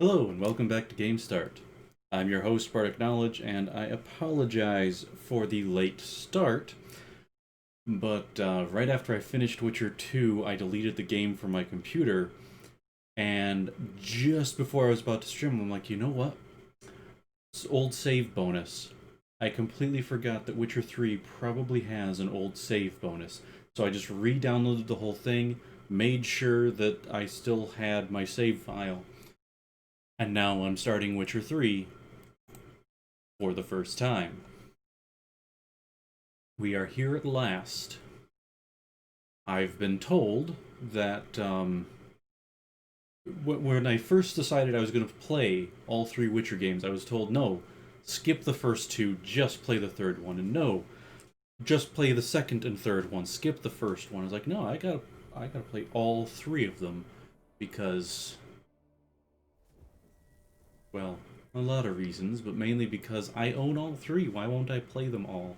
Hello and welcome back to Game Start. I'm your host, Bardic Knowledge, and I apologize for the late start, but right after I finished Witcher 2, I deleted the game from my computer, and just before I was about to stream, I'm like, you know what? It's old save bonus. I completely forgot that Witcher 3 probably has an old save bonus, so I just re-downloaded the whole thing, made sure that I still had my save file, and now I'm starting Witcher 3 for the first time. We are here at last. I've been told that when I first decided I was going to play all three Witcher games, I was told, no, skip the first two, just play the third one. And no, just play the second and third one, skip the first one. I was like, no, I gotta play all three of them because, well, a lot of reasons, but mainly because I own all three. Why won't I play them all?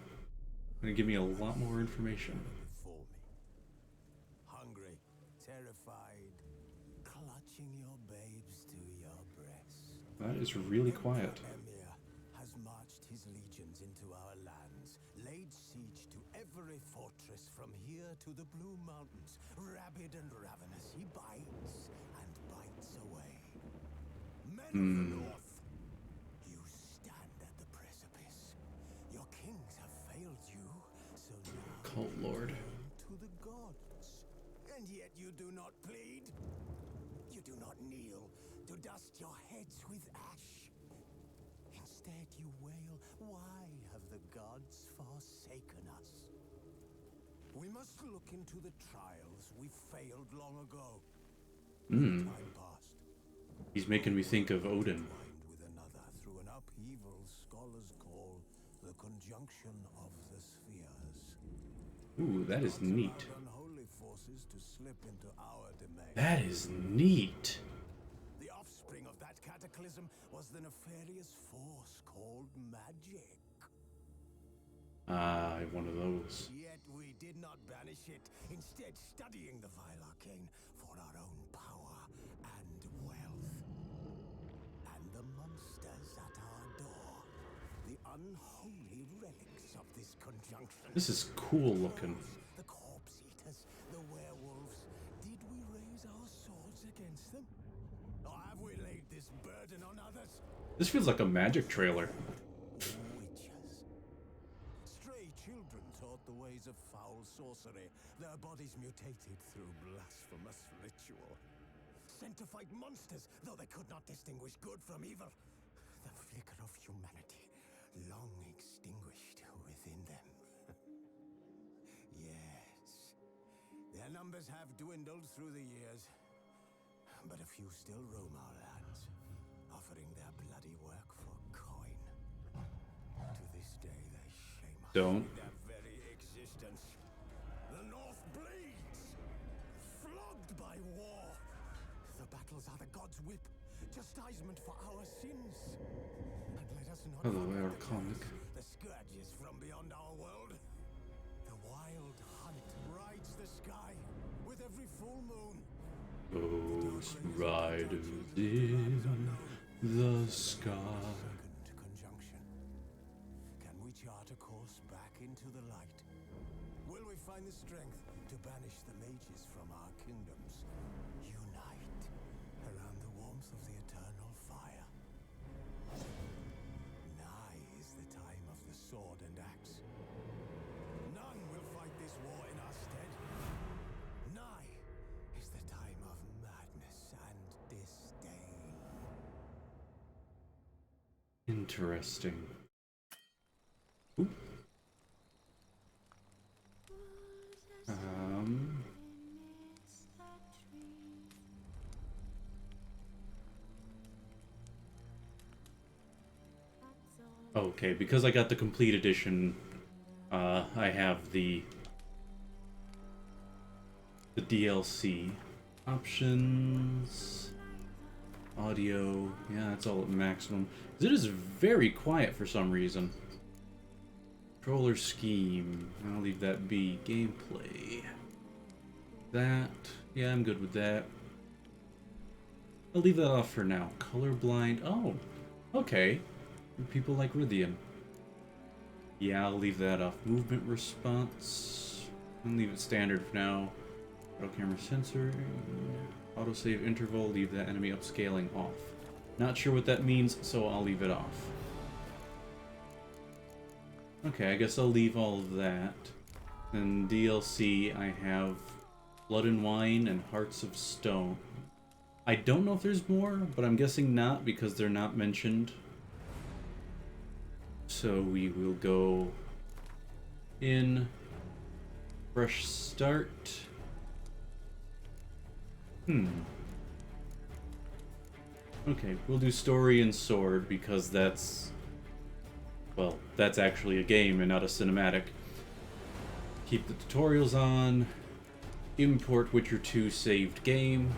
Gonna give me a lot more information. Before me. Hungry, terrified, clutching your babes to your breast. That is really quiet. Emir has marched his legions into our lands, laid siege to every fortress from here to the Blue Mountains. Rabid and ravenous, he bites and bites away. Men of the north, you stand at the precipice. Your kings have failed you, so now Cult Lord. to the gods. And yet you do not plead. You do not kneel to dust your heads with ash. Instead you wail, why have the gods forsaken us? We must look into the trials we failed long ago. Time passed. He's making me think of Odin. Twined with another through an upheaval scholars call the conjunction of the spheres. Ooh, that is neat. Unholy forces to slip into our domain. That is neat. The offspring of that cataclysm was the nefarious force called magic. Ah, one of those. Yet we did not banish it, instead studying the vile arcane for our own power and wealth. And the monsters at our door, the unholy relics of this conjunction. This is cool looking. The corpse eaters, the werewolves. Did we raise our swords against them? Or have we laid this burden on others? This feels like a magic trailer. Witches. Stray children taught the ways of foul sorcery, their bodies mutated through blasphemous ritual. Sent to fight monsters, though they could not distinguish good from evil. The flicker of humanity, long extinguished within them. Yes, their numbers have dwindled through the years, but a few still roam our lands, offering their bloody work for coin. To this day, they shame us Don't. with their very existence. The North bleeds, flogged by war. The battles are the gods' whip, chastisement for our sins. And let us not Hello, forget our the comic. curse, the scourges from beyond our world. The wild hunt rides the sky with every full moon. Ghost riders in the sky. Second conjunction. Can we chart a course back into the light? Will we find the strength to banish the mages from our kingdoms? Unite around the warmth of the eternal fire. Nigh is the time of the sword and axe. None will fight this war in our stead. Nigh is the time of madness and disdain. Interesting. Ooh. Um. Okay, because I got the complete edition, I have the DLC options, audio. Yeah, it's all at maximum. It is very quiet for some reason. Controller scheme. I'll leave that be. Gameplay. That. Yeah, I'm good with that. I'll leave that off for now. Colorblind. Oh, okay. People like Rythian. Yeah, I'll leave that off. Movement response. I'll leave it standard for now. Auto camera sensor. Autosave interval. Leave that enemy upscaling off. Not sure what that means, so I'll leave it off. Okay, I guess I'll leave all of that. Then DLC, I have Blood and Wine and Hearts of Stone. I don't know if there's more, but I'm guessing not because they're not mentioned. So we will go in, fresh start. Okay, we'll do story and sword because that's, well, that's actually a game and not a cinematic. Keep the tutorials on. Import Witcher 2 saved game.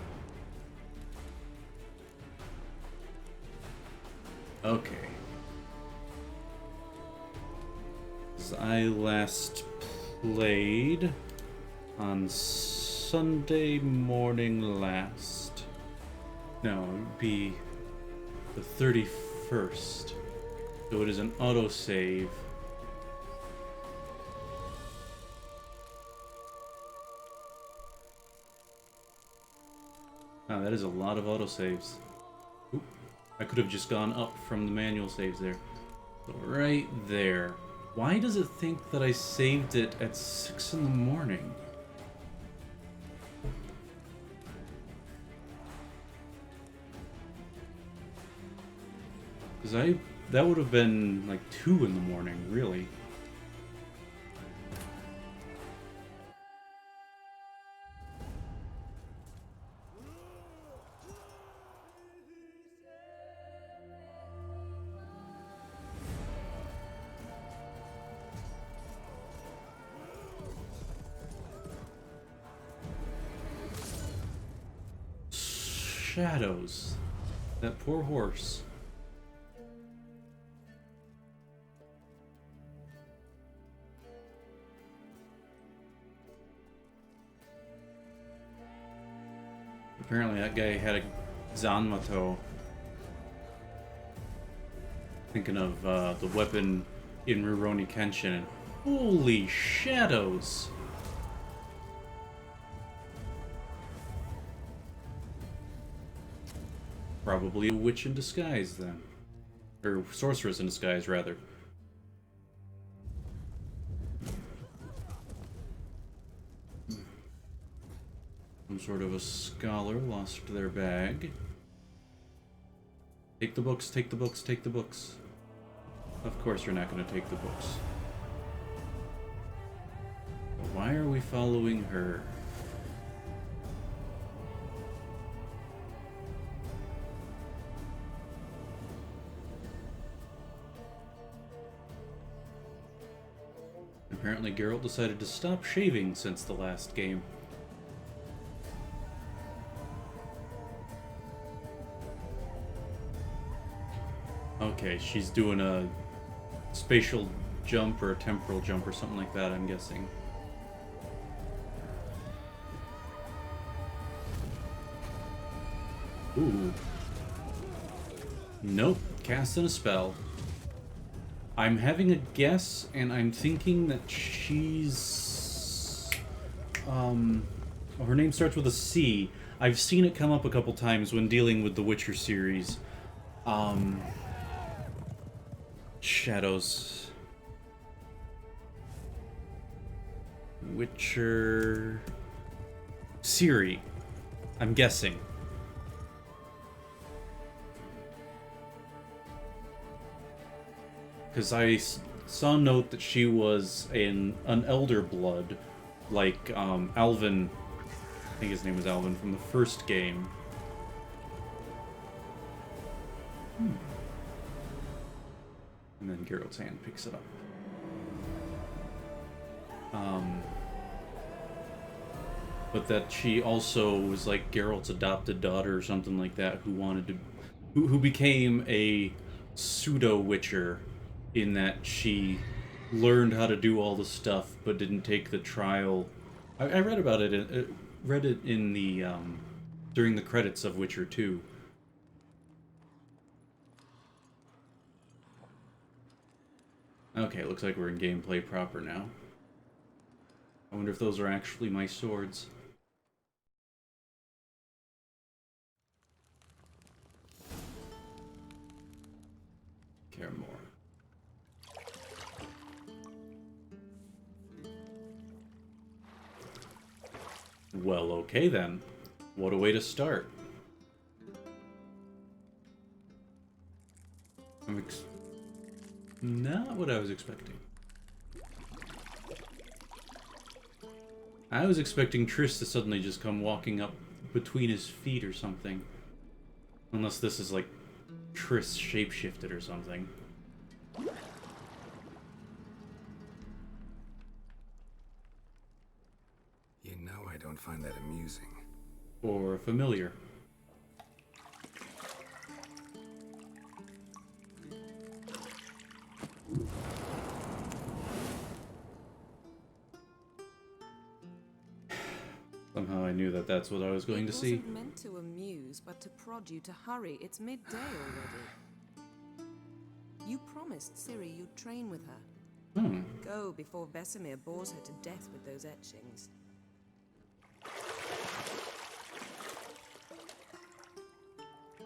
Okay. As I last played on Sunday morning last. No, it would be the 31st. So it is an autosave. Wow, that is a lot of autosaves. Oop. I could have just gone up from the manual saves there. So right there. Why does it think that I saved it at 6 in the morning? Because that would have been like 2 in the morning, really. Shadows. That poor horse. Apparently that guy had a Zanmato. Thinking of the weapon in Rurouni Kenshin. Holy shadows! Probably a witch in disguise, then. Or sorceress in disguise, rather. Some sort of a scholar lost their bag. Take the books, take the books, take the books. Of course you're not going to take the books. Why are we following her? Apparently Geralt decided to stop shaving since the last game. Okay, she's doing a spatial jump or a temporal jump or something like that, I'm guessing. Ooh. Nope, casting a spell. I'm having a guess, and I'm thinking that she's... her name starts with a C. I've seen it come up a couple times when dealing with the Witcher series. Shadows. Witcher... Ciri. I'm guessing. Because I saw a note that she was an elder blood, like Alvin, I think his name was Alvin, from the first game. And then Geralt's hand picks it up. But that she also was like Geralt's adopted daughter or something like that, who wanted to, who became a pseudo-witcher, in that she learned how to do all the stuff but didn't take the trial. I read about it. Read it in the during the credits of Witcher 2, Okay, looks like we're in gameplay proper now. I wonder if those are actually my swords. Care more. Well, okay then. What a way to start. Not what I was expecting. I was expecting Triss to suddenly just come walking up between his feet or something. Unless this is like Triss shapeshifted or something. You know I don't find that amusing. Or familiar. Somehow I knew that that's what I was going to see. It wasn't meant to amuse, but to prod you to hurry. It's midday already. You promised Ciri you'd train with her. Hmm. Go before Vesemir bores her to death with those etchings.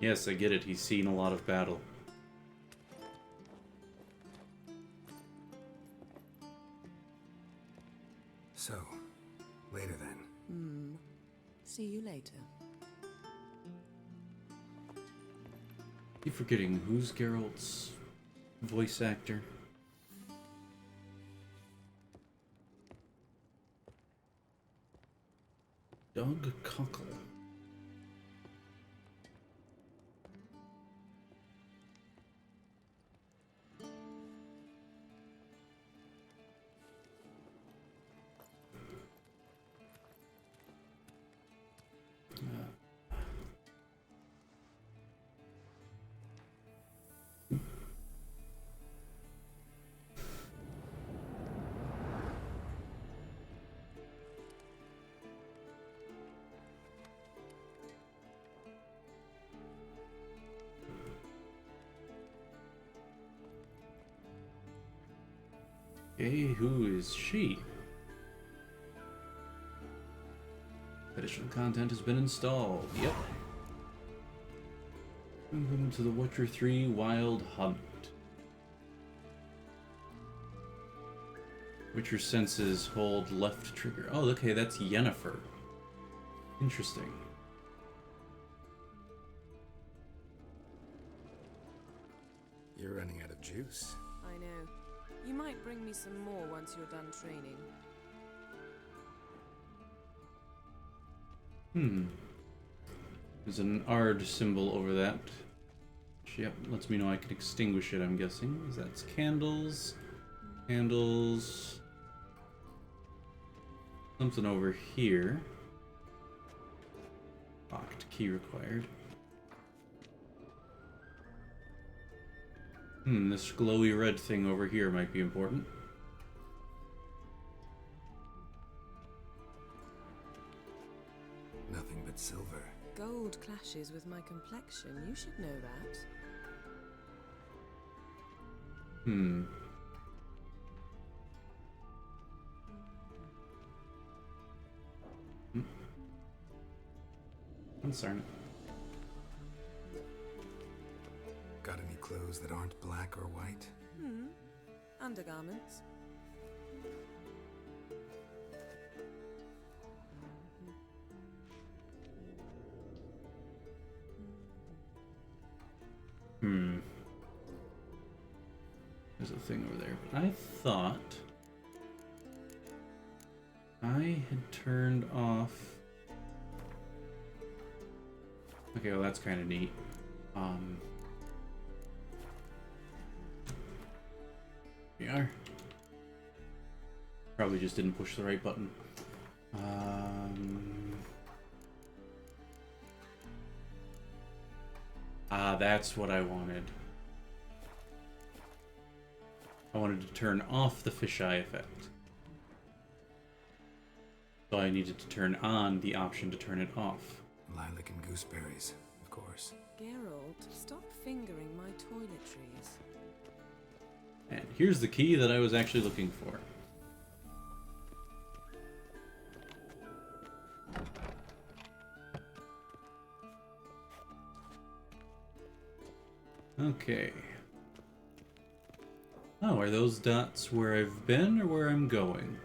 Yes, I get it. He's seen a lot of battle. So, later then. See you later. Keep forgetting who's Geralt's voice actor. Doug Cockle. Okay, who is she? Additional content has been installed. Yep. Welcome to the Witcher 3 Wild Hunt. Witcher senses hold left trigger. Oh, okay, that's Yennefer. Interesting. You're running out of juice. I know. You might bring me some more once you're done training. There's an Ard symbol over that. Which, yep, lets me know I can extinguish it, I'm guessing. That's candles. Candles. Something over here. Locked key required. This glowy red thing over here might be important. Nothing but silver. Gold clashes with my complexion. You should know that. Concern. Got any clothes that aren't black or white? Undergarments. There's a thing over there. I thought I had turned off. Okay, well that's kind of neat. We are. Probably just didn't push the right button. That's what I wanted. I wanted to turn off the fisheye effect. So I needed to turn on the option to turn it off. Lilac and gooseberries, of course. Geralt, stop fingering my toiletries. And here's the key that I was actually looking for. Okay. Oh, are those dots where I've been or where I'm going?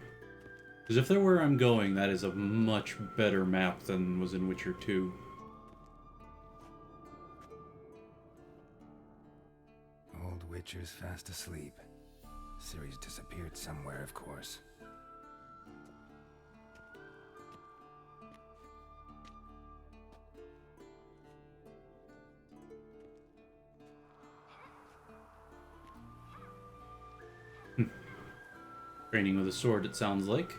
Because if they're where I'm going, that is a much better map than was in Witcher 2. Old Witcher's fast asleep. Ciri's disappeared somewhere, of course. Training with a sword, it sounds like.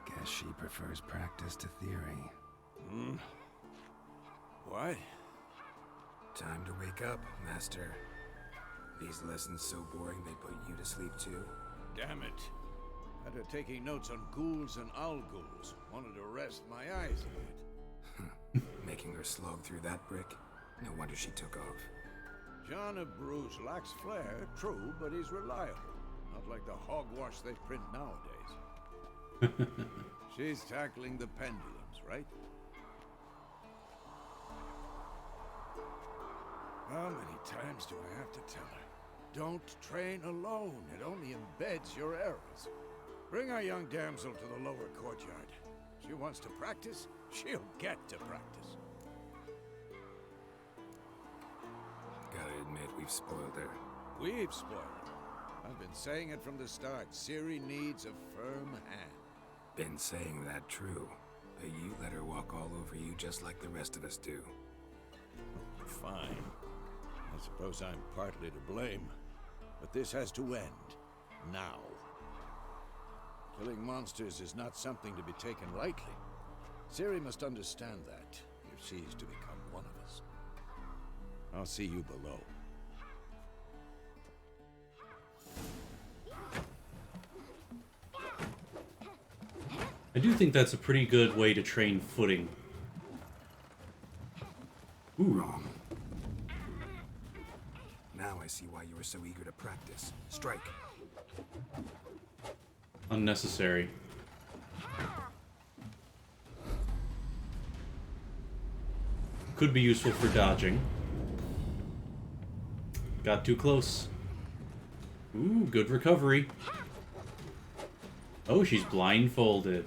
Guess she prefers practice to theory. What? Time to wake up, Master. These lessons so boring they put you to sleep too? Damn it. After taking notes on ghouls and owl ghouls, wanted to rest my eyes a bit. Making her slog through that brick? No wonder she took off. John of Bruges lacks flair, true, but he's reliable. Not like the hogwash they print nowadays. She's tackling the pendulums, right? How many times do I have to tell her? Don't train alone. It only embeds your errors. Bring our young damsel to the lower courtyard. She wants to practice, she'll get to practice. Gotta admit, we've spoiled her. We've spoiled her. I've been saying it from the start. Ciri needs a firm hand. Been saying that true. But you let her walk all over you just like the rest of us do. Fine. I suppose I'm partly to blame. But this has to end. Now. Killing monsters is not something to be taken lightly. Ciri must understand that, if she's to become one of us. I'll see you below. I do think that's a pretty good way to train footing. Ooh. Wrong. Now I see why you were so eager to practice. Strike. Unnecessary. Could be useful for dodging. Got too close. Ooh, good recovery. Oh, she's blindfolded.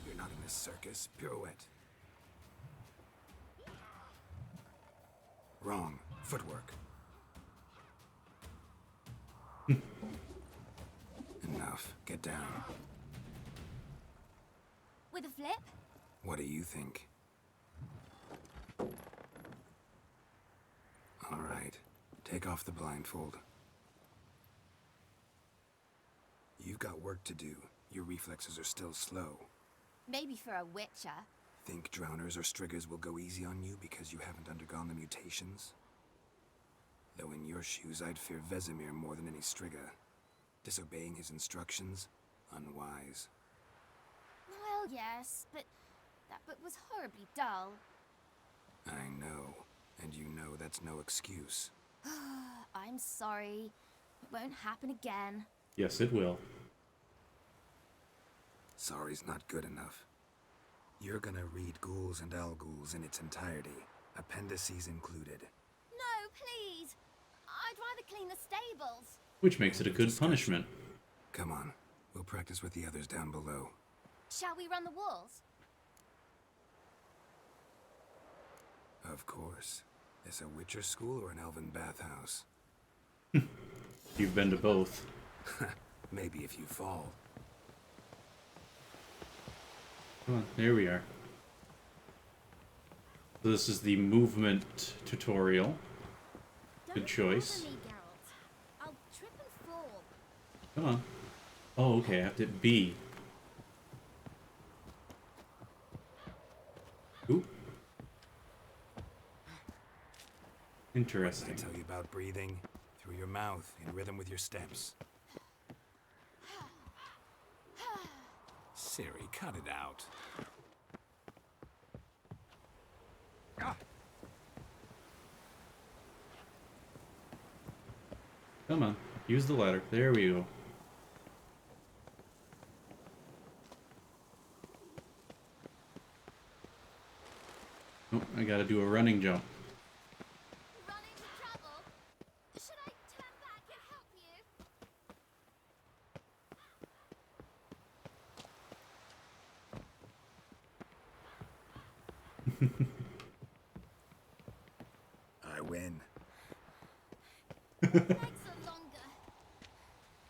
You're not in this circus. Pirouette. Wrong. Footwork. Enough. Get down. With a flip? What do you think? All right. Take off the blindfold. You've got work to do. Your reflexes are still slow. Maybe for a witcher. Think drowners or striggers will go easy on you because you haven't undergone the mutations? Though in your shoes, I'd fear Vesemir more than any strigger. Disobeying his instructions? Unwise. Well, yes, but that book was horribly dull. I know. And you know that's no excuse. I'm sorry. It won't happen again. Yes, it will. Sorry's not good enough. You're gonna read Ghouls and Ghouls in its entirety, appendices included. No, please. I'd rather clean the stables. Which makes it a good punishment. Come on, we'll practice with the others down below. Shall we run the walls? Of course. Is a Witcher school or an elven bathhouse? You've been to both. Maybe if you fall. Come on, here we are. So this is the movement tutorial. Good choice. Don't bother me, Geralt. I'll trip and fall. Come on. Oh, okay, I have to hit B. Oop. Did Interesting. I tell you about breathing? Through your mouth, in rhythm with your steps. Ciri, cut it out. Come on, use the ladder. There we go. Oh, I gotta do a running jump. Run into trouble? Should I turn back and help you? I win. Legs are longer.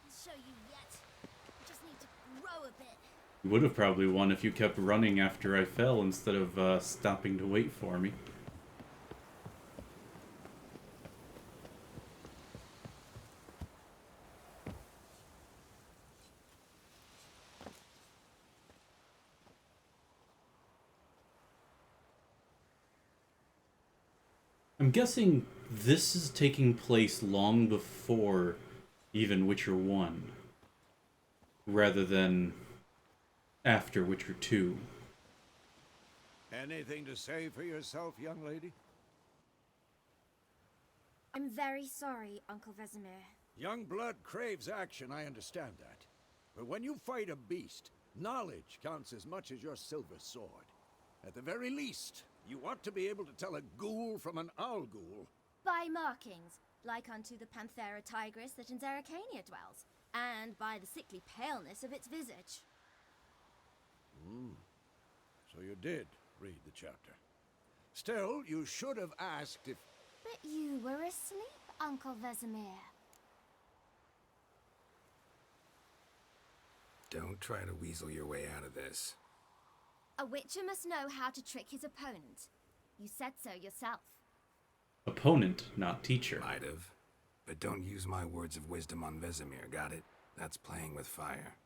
I'll show you yet. I just need to grow a bit. You would have probably won if you kept running after I fell instead of stopping to wait for me. I'm guessing this is taking place long before even Witcher 1, rather than after Witcher 2. Anything to say for yourself, young lady? I'm very sorry, Uncle Vesemir. Young blood craves action, I understand that. But when you fight a beast, knowledge counts as much as your silver sword. At the very least, you ought to be able to tell a ghoul from an owl ghoul. By markings, like unto the Panthera tigris that in Zerrikania dwells, and by the sickly paleness of its visage. So you did read the chapter. Still, you should have asked if... But you were asleep, Uncle Vesemir. Don't try to weasel your way out of this. A witcher must know how to trick his opponent. You said so yourself. Opponent, not teacher. Might have. But don't use my words of wisdom on Vesemir, got it? That's playing with fire.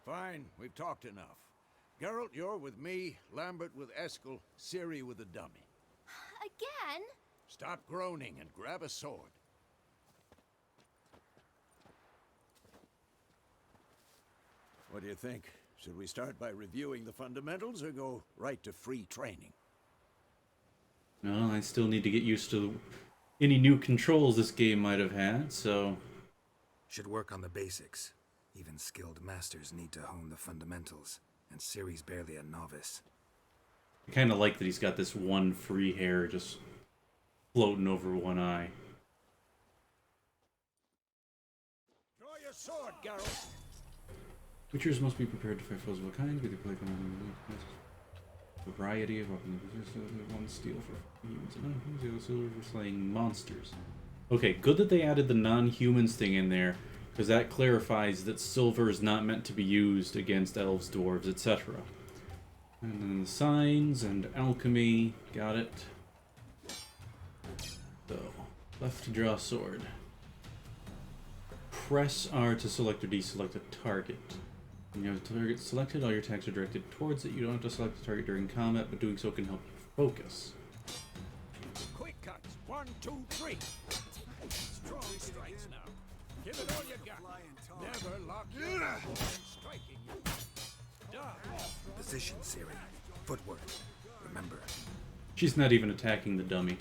Fine, we've talked enough. Geralt, you're with me, Lambert with Eskel, Ciri with the dummy. Again? Stop groaning and grab a sword. What do you think? Should we start by reviewing the fundamentals or go right to free training? No, I still need to get used to any new controls this game might have had, so... Should work on the basics. Even skilled masters need to hone the fundamentals, and Ciri's barely a novice. I kind of like that he's got this one free hair just floating over one eye. Draw your sword, Geralt! Witchers must be prepared to fight foes of all kinds, with a variety of weapons. One steel for humans and non-humans, the other silver for slaying monsters. Okay, good that they added the non-humans thing in there, because that clarifies that silver is not meant to be used against elves, dwarves, etc. And then the signs and alchemy, got it. So, left to draw sword. Press R to select or deselect a target. When you have a target selected, all your attacks are directed towards it. You don't have to select the target during combat, but doing so can help you focus. Quick cuts! 1, 2, 3! Strong strikes now. Give it all you got. Never lock your elbow when striking you. Done. Position, Ciri. Footwork. Remember. She's not even attacking the dummy.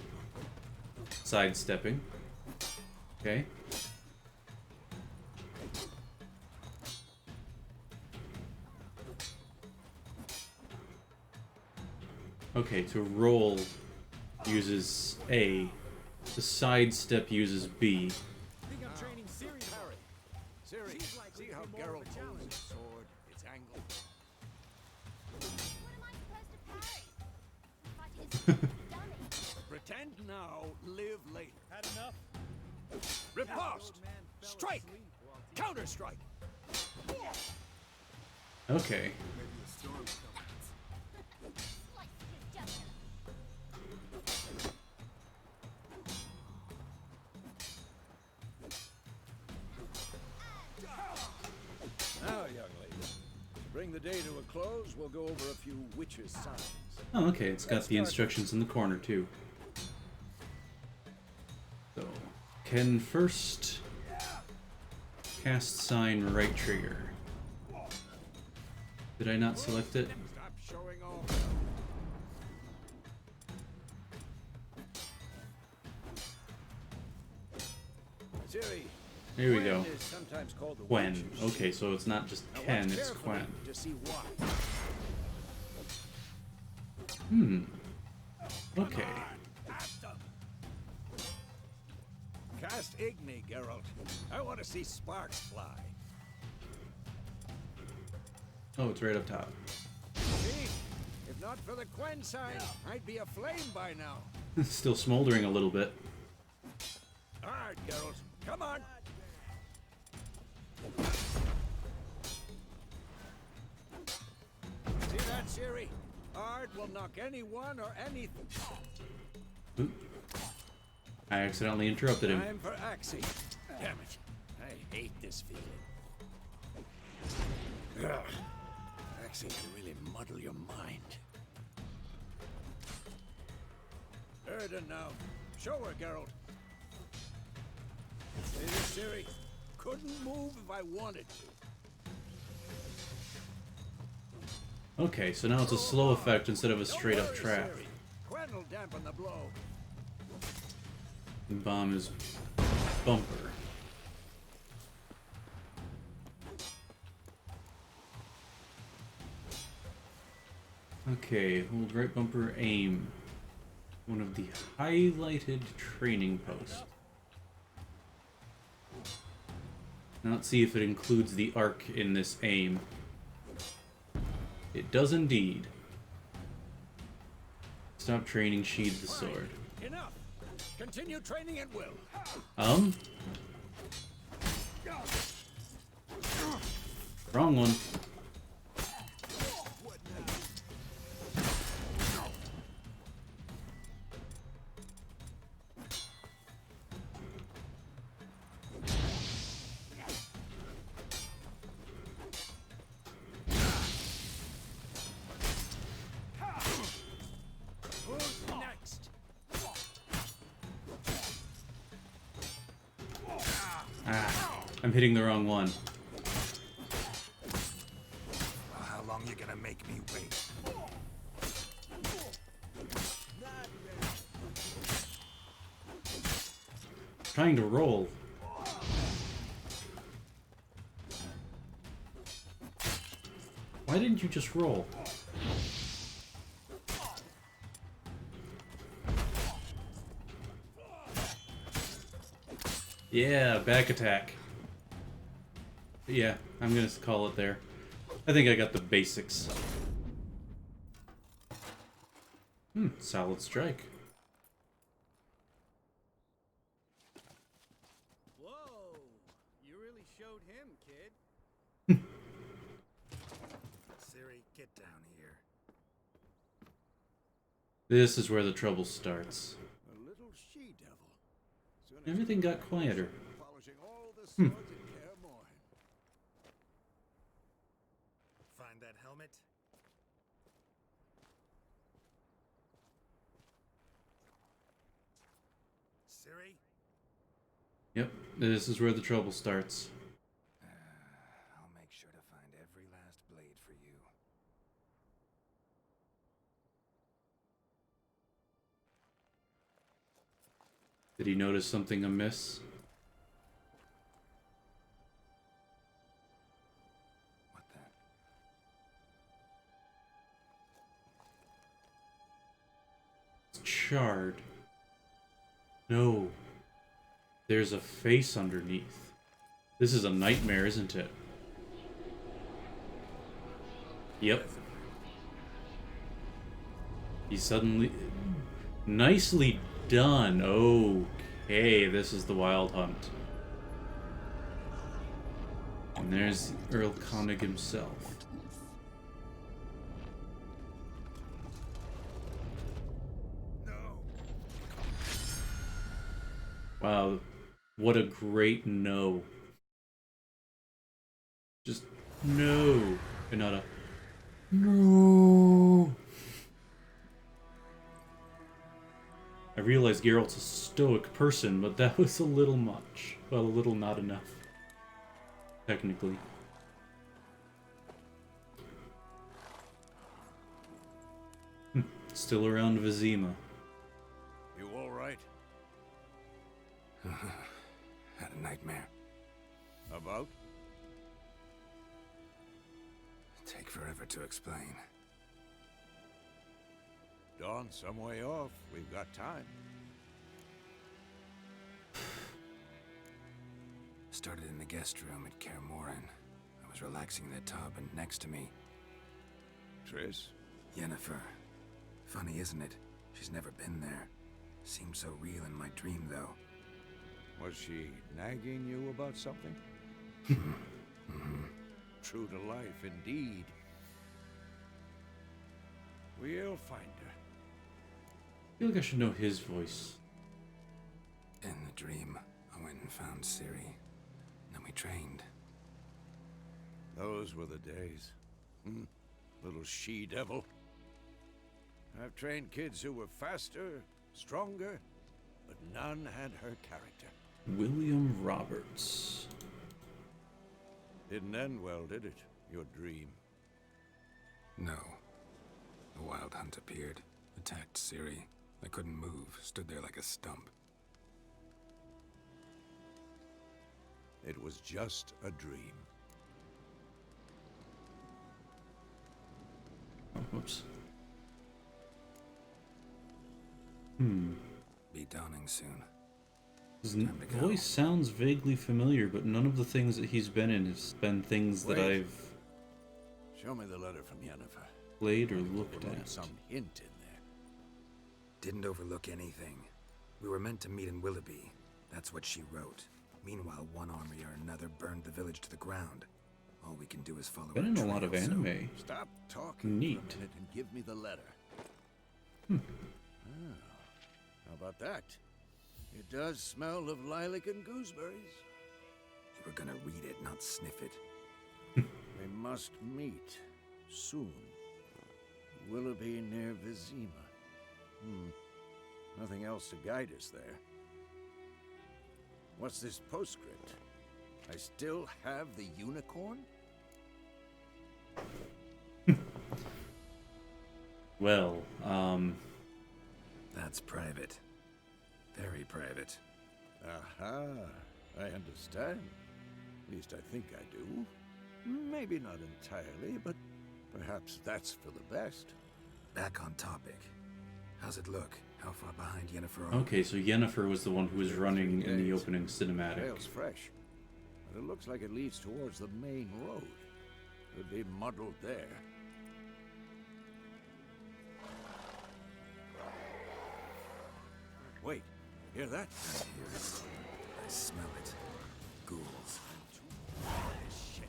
Sidestepping. Okay. Okay, to roll uses A. To sidestep uses B. Think I'm training Ciri, Harry. Ciri, see how Geralt holds his sword, its angle. What am I supposed to parry? Fighting a dummy. Pretend now, live later. Had enough? Riposte! Strike! Counter-strike! Okay. Now, young lady, to bring the day to a close, we'll go over a few witches' signs. Oh, okay, it's got the instructions in the corner, too. So, can first cast sign right trigger. Did I not select it? Stop showing off. Here we go. Quen is sometimes called the Quen. Witch's Okay, so it's not just Now Ken, watch it's carefully Quen. to see why. Okay. Cast Igni, Geralt. I want to see sparks fly. Oh, it's right up top. See? If not for the Quen sign, I'd be aflame by now. Still smoldering a little bit. Alright, Geralt. Come on. See that, Ciri? Ard will knock anyone or anything. Oop. I accidentally interrupted him. Time for Axie. Damn it. I hate this feeling. Ugh. Axie can really muddle your mind. Erden now. Show her, Geralt. See this, Ciri? Couldn't move if I wanted to. Okay, so now it's a slow effect instead of a straight up Don't worry, trap. Ciri. Quen will dampen the blow. The bomb is bumper. Okay, hold right bumper, aim. One of the highlighted training posts. Now let's see if it includes the arc in this aim. It does indeed. Stop training, sheathe the sword. Enough. Continue training at will. Wrong one. Who's next? Ah, I'm hitting the wrong one. Well, how long you gonna make me wait? Trying to roll. Why didn't you just roll? Yeah, back attack. Yeah, I'm gonna call it there. I think I got the basics. Solid strike. Whoa! You really showed him, kid. Ciri, get down here. This is where the trouble starts. A little she-devil. Soon as Everything you got quieter. polishing all the swords in Kaer Morhen. Find that helmet? Ciri? Yep, this is where the trouble starts. I'll make sure to find every last blade for you. Did he notice something amiss? What the? It's charred. No. There's a face underneath. This is a nightmare, isn't it? Yep. He suddenly... Nicely done. Okay, this is the Wild Hunt. And there's Earl Koenig himself. No! Wow, what a great no. Just no. And not a no. I realize Geralt's a stoic person, but that was a little much. Well, a little not enough. Technically. Still around Vizima. You all right? Had a nightmare. Yennefer to explain. Dawn's some way off. We've got time. Started in the guest room at Kaer Morhen. I was relaxing in the tub, and next to me, Triss? Yennefer. Funny, isn't it? She's never been there. Seemed so real in my dream, though. Was she nagging you about something? True to life, indeed. We'll find her. I feel like I should know his voice. In the dream, I went and found Ciri. Then we trained. Those were the days. Little she-devil. I've trained kids who were faster, stronger, but none had her character. William Roberts. Didn't end well, did it? Your dream. No. The Wild Hunt appeared, attacked Ciri. I couldn't move, stood there like a stump. It was just a dream. Oh, whoops. Be dawning soon. His Time to go. voice sounds vaguely familiar, but none of the things that he's been in has been things that Wait. I've Show me the letter from Yennefer. played or Maybe looked we'll put at. some hint in there. Didn't overlook anything. We were meant to meet in Willoughby. That's what she wrote. Meanwhile, one army or another burned the village to the ground. All we can do is follow Been her in a lot of trail, so- anime. Stop talking Neat. for a minute and give me the letter. How about that? It does smell of lilac and gooseberries. You were gonna read it, not sniff it. We must meet soon. Willoughby near Vizima. Nothing else to guide us there. What's this postscript? I still have the unicorn? Well, That's private. Very private. Aha, I understand. At least I think I do. Maybe not entirely, but perhaps that's for the best. Back on topic. How's it look? How far behind Yennefer are we? okay, so Yennefer was the one who was running in the opening cinematic. Trail's fresh, but it looks like it leads towards the main road. Could be muddled there. Wait, hear that? I hear it. I smell it. Ghouls. Shit.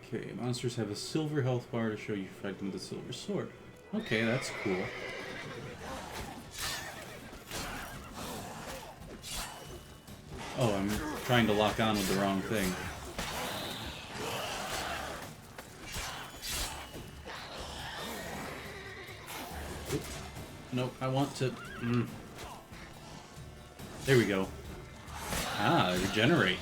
Okay, monsters have a silver health bar to show you fight them with a silver sword. Okay, that's cool. Oh, I'm trying to lock on with the wrong thing. Oop. Nope, I want to... There we go. Ah, regenerate.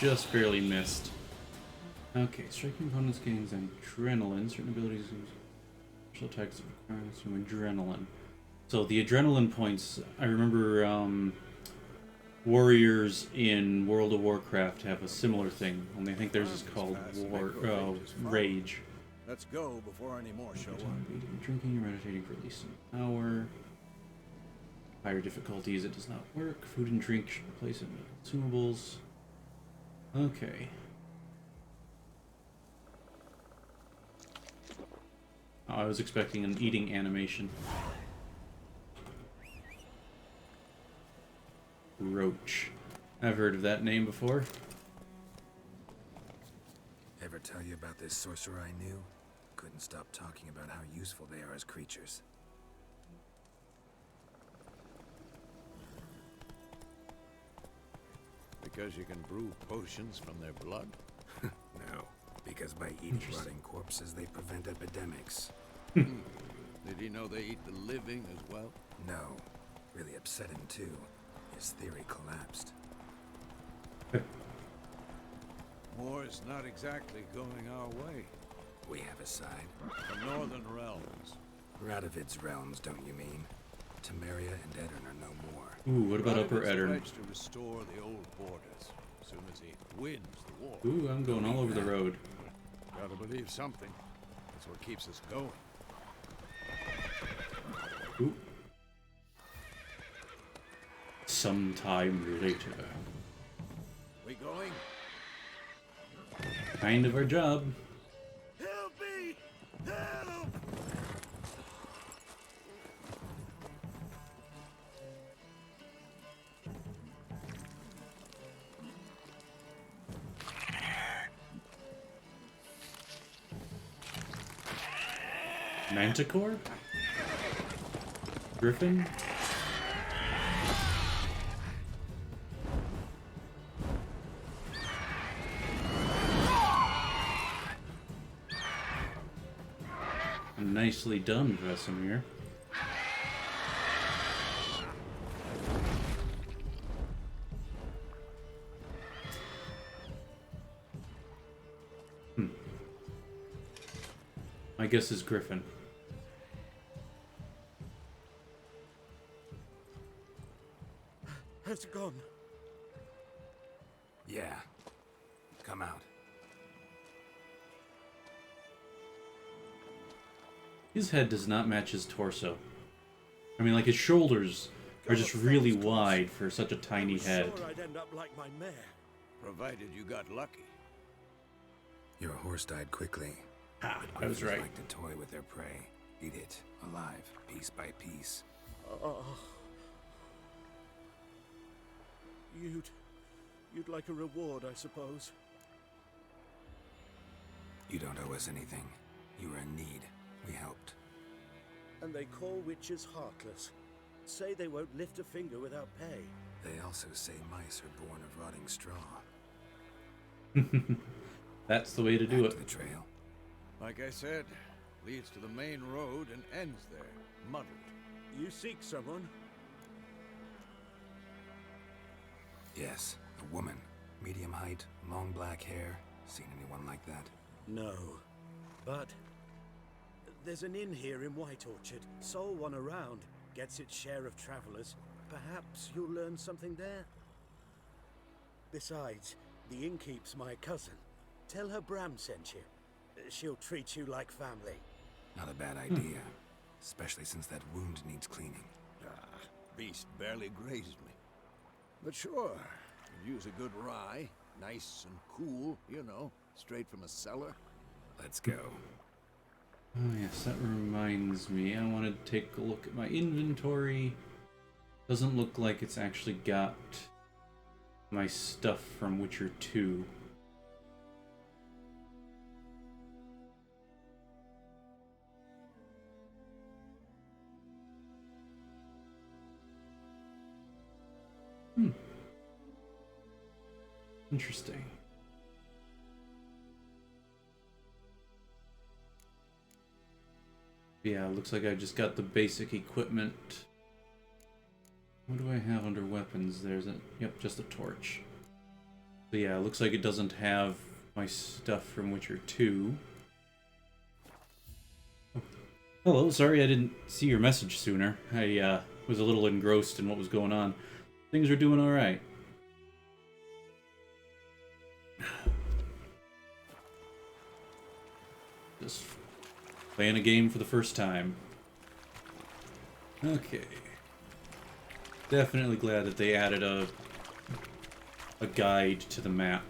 Just barely missed. Okay, striking opponents gains adrenaline. Certain abilities use special attacks requires some adrenaline. So the adrenaline points, I remember warriors in World of Warcraft have a similar thing. Only I think theirs is called Rage. Let's go before any more show up. Eating, drinking, and meditating for at least an hour. Higher difficulties, it does not work. Food and drink should replace it with consumables. Okay. Oh, I was expecting an eating animation. Roach. I've heard of that name before. Ever tell you about this sorcerer I knew? Couldn't stop talking about how useful they are as creatures. Because you can brew potions from their blood? No, because by eating rotting corpses, they prevent epidemics. Did he know they eat the living as well? No, really upset him too. His theory collapsed. War's not exactly going our way. We have a side. The Northern Realms. Radovid's realms, don't you mean? Temeria and Edirn are no more. Ooh, what about Upper Radovid's Edirn? pledged to restore the old borders as soon as he wins the war. Ooh, I'm going all over the road. Gotta believe something. That's what keeps us going. Ooh. Sometime later. We going? Kind of our job. Help me! Help! Manticore? Griffin? Nicely done, Vesemir. My guess is Griffin. Has it gone? Yeah. Come out. His head does not match his torso. I mean, like, his shoulders are just really wide for such a tiny head. Sure I'd end up like my mare. Provided you got lucky. Your horse died quickly. Ah, But I was griffins right. like to toy with their prey. Eat it, alive, piece by piece. You'd like a reward, I suppose. You don't owe us anything. You were in need. We helped. And they call witches heartless. Say they won't lift a finger without pay. They also say mice are born of rotting straw. That's the way to do Back it. to the trail. Like I said, leads to the main road and ends there, muddled. You seek someone? Yes, a woman. Medium height, long black hair. Seen anyone like that? No. But there's an inn here in White Orchard. Sole one around. Gets its share of travelers. Perhaps you'll learn something there. Besides, the innkeep's my cousin. Tell her Bram sent you. She'll treat you like family. Not a bad idea. Especially since that wound needs cleaning. Beast barely grazed me. But sure, could use a good rye. Nice and cool, you know, straight from a cellar. Let's go. Oh yes, that reminds me. I want to take a look at my inventory. Doesn't look like it's actually got my stuff from Witcher 2. Interesting. Yeah, looks like I just got the basic equipment. What do I have under weapons? There's a... Yep, just a torch. So yeah, looks like it doesn't have my stuff from Witcher 2. Oh. Hello, sorry I didn't see your message sooner. I was a little engrossed in what was going on. Things are doing alright. Just playing a game for the first time. Okay. Definitely glad that they added a guide to the map.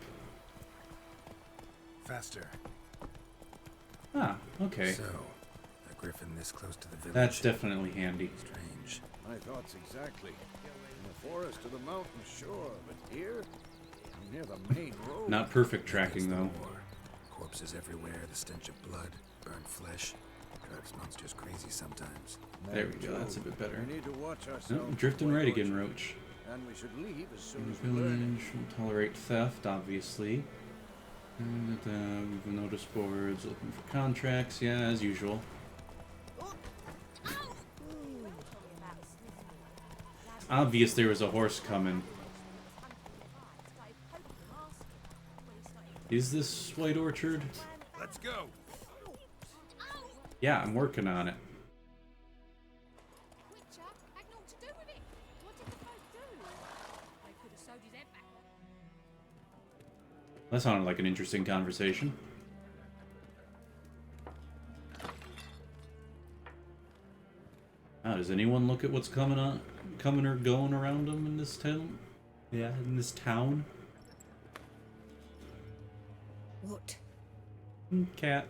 Faster. Ah, okay. So, a griffin this close to the village. That's definitely handy. Strange. My thoughts exactly. In the forest to the mountain, sure, but here, near the main road. Not perfect tracking, Against the though. war. Corpses everywhere, the stench of blood, burnt flesh. Drives monsters crazy sometimes. There we go, that's a bit better. We need to watch Oh, ourselves. drifting before right again, Roach. Roach. And we should leave as soon The as we learn village will tolerate theft, obviously. And we've noticed boards looking for contracts, yeah, as usual. Obvious there was a horse coming. Is this White Orchard? Let's go. Yeah, I'm working on it. Witcher had naught to do with it. What did the folk do? They could have sewed his head back on. That sounded like an interesting conversation. Does anyone look at what's coming or going around them in this town? Yeah, in this town. What? Cat.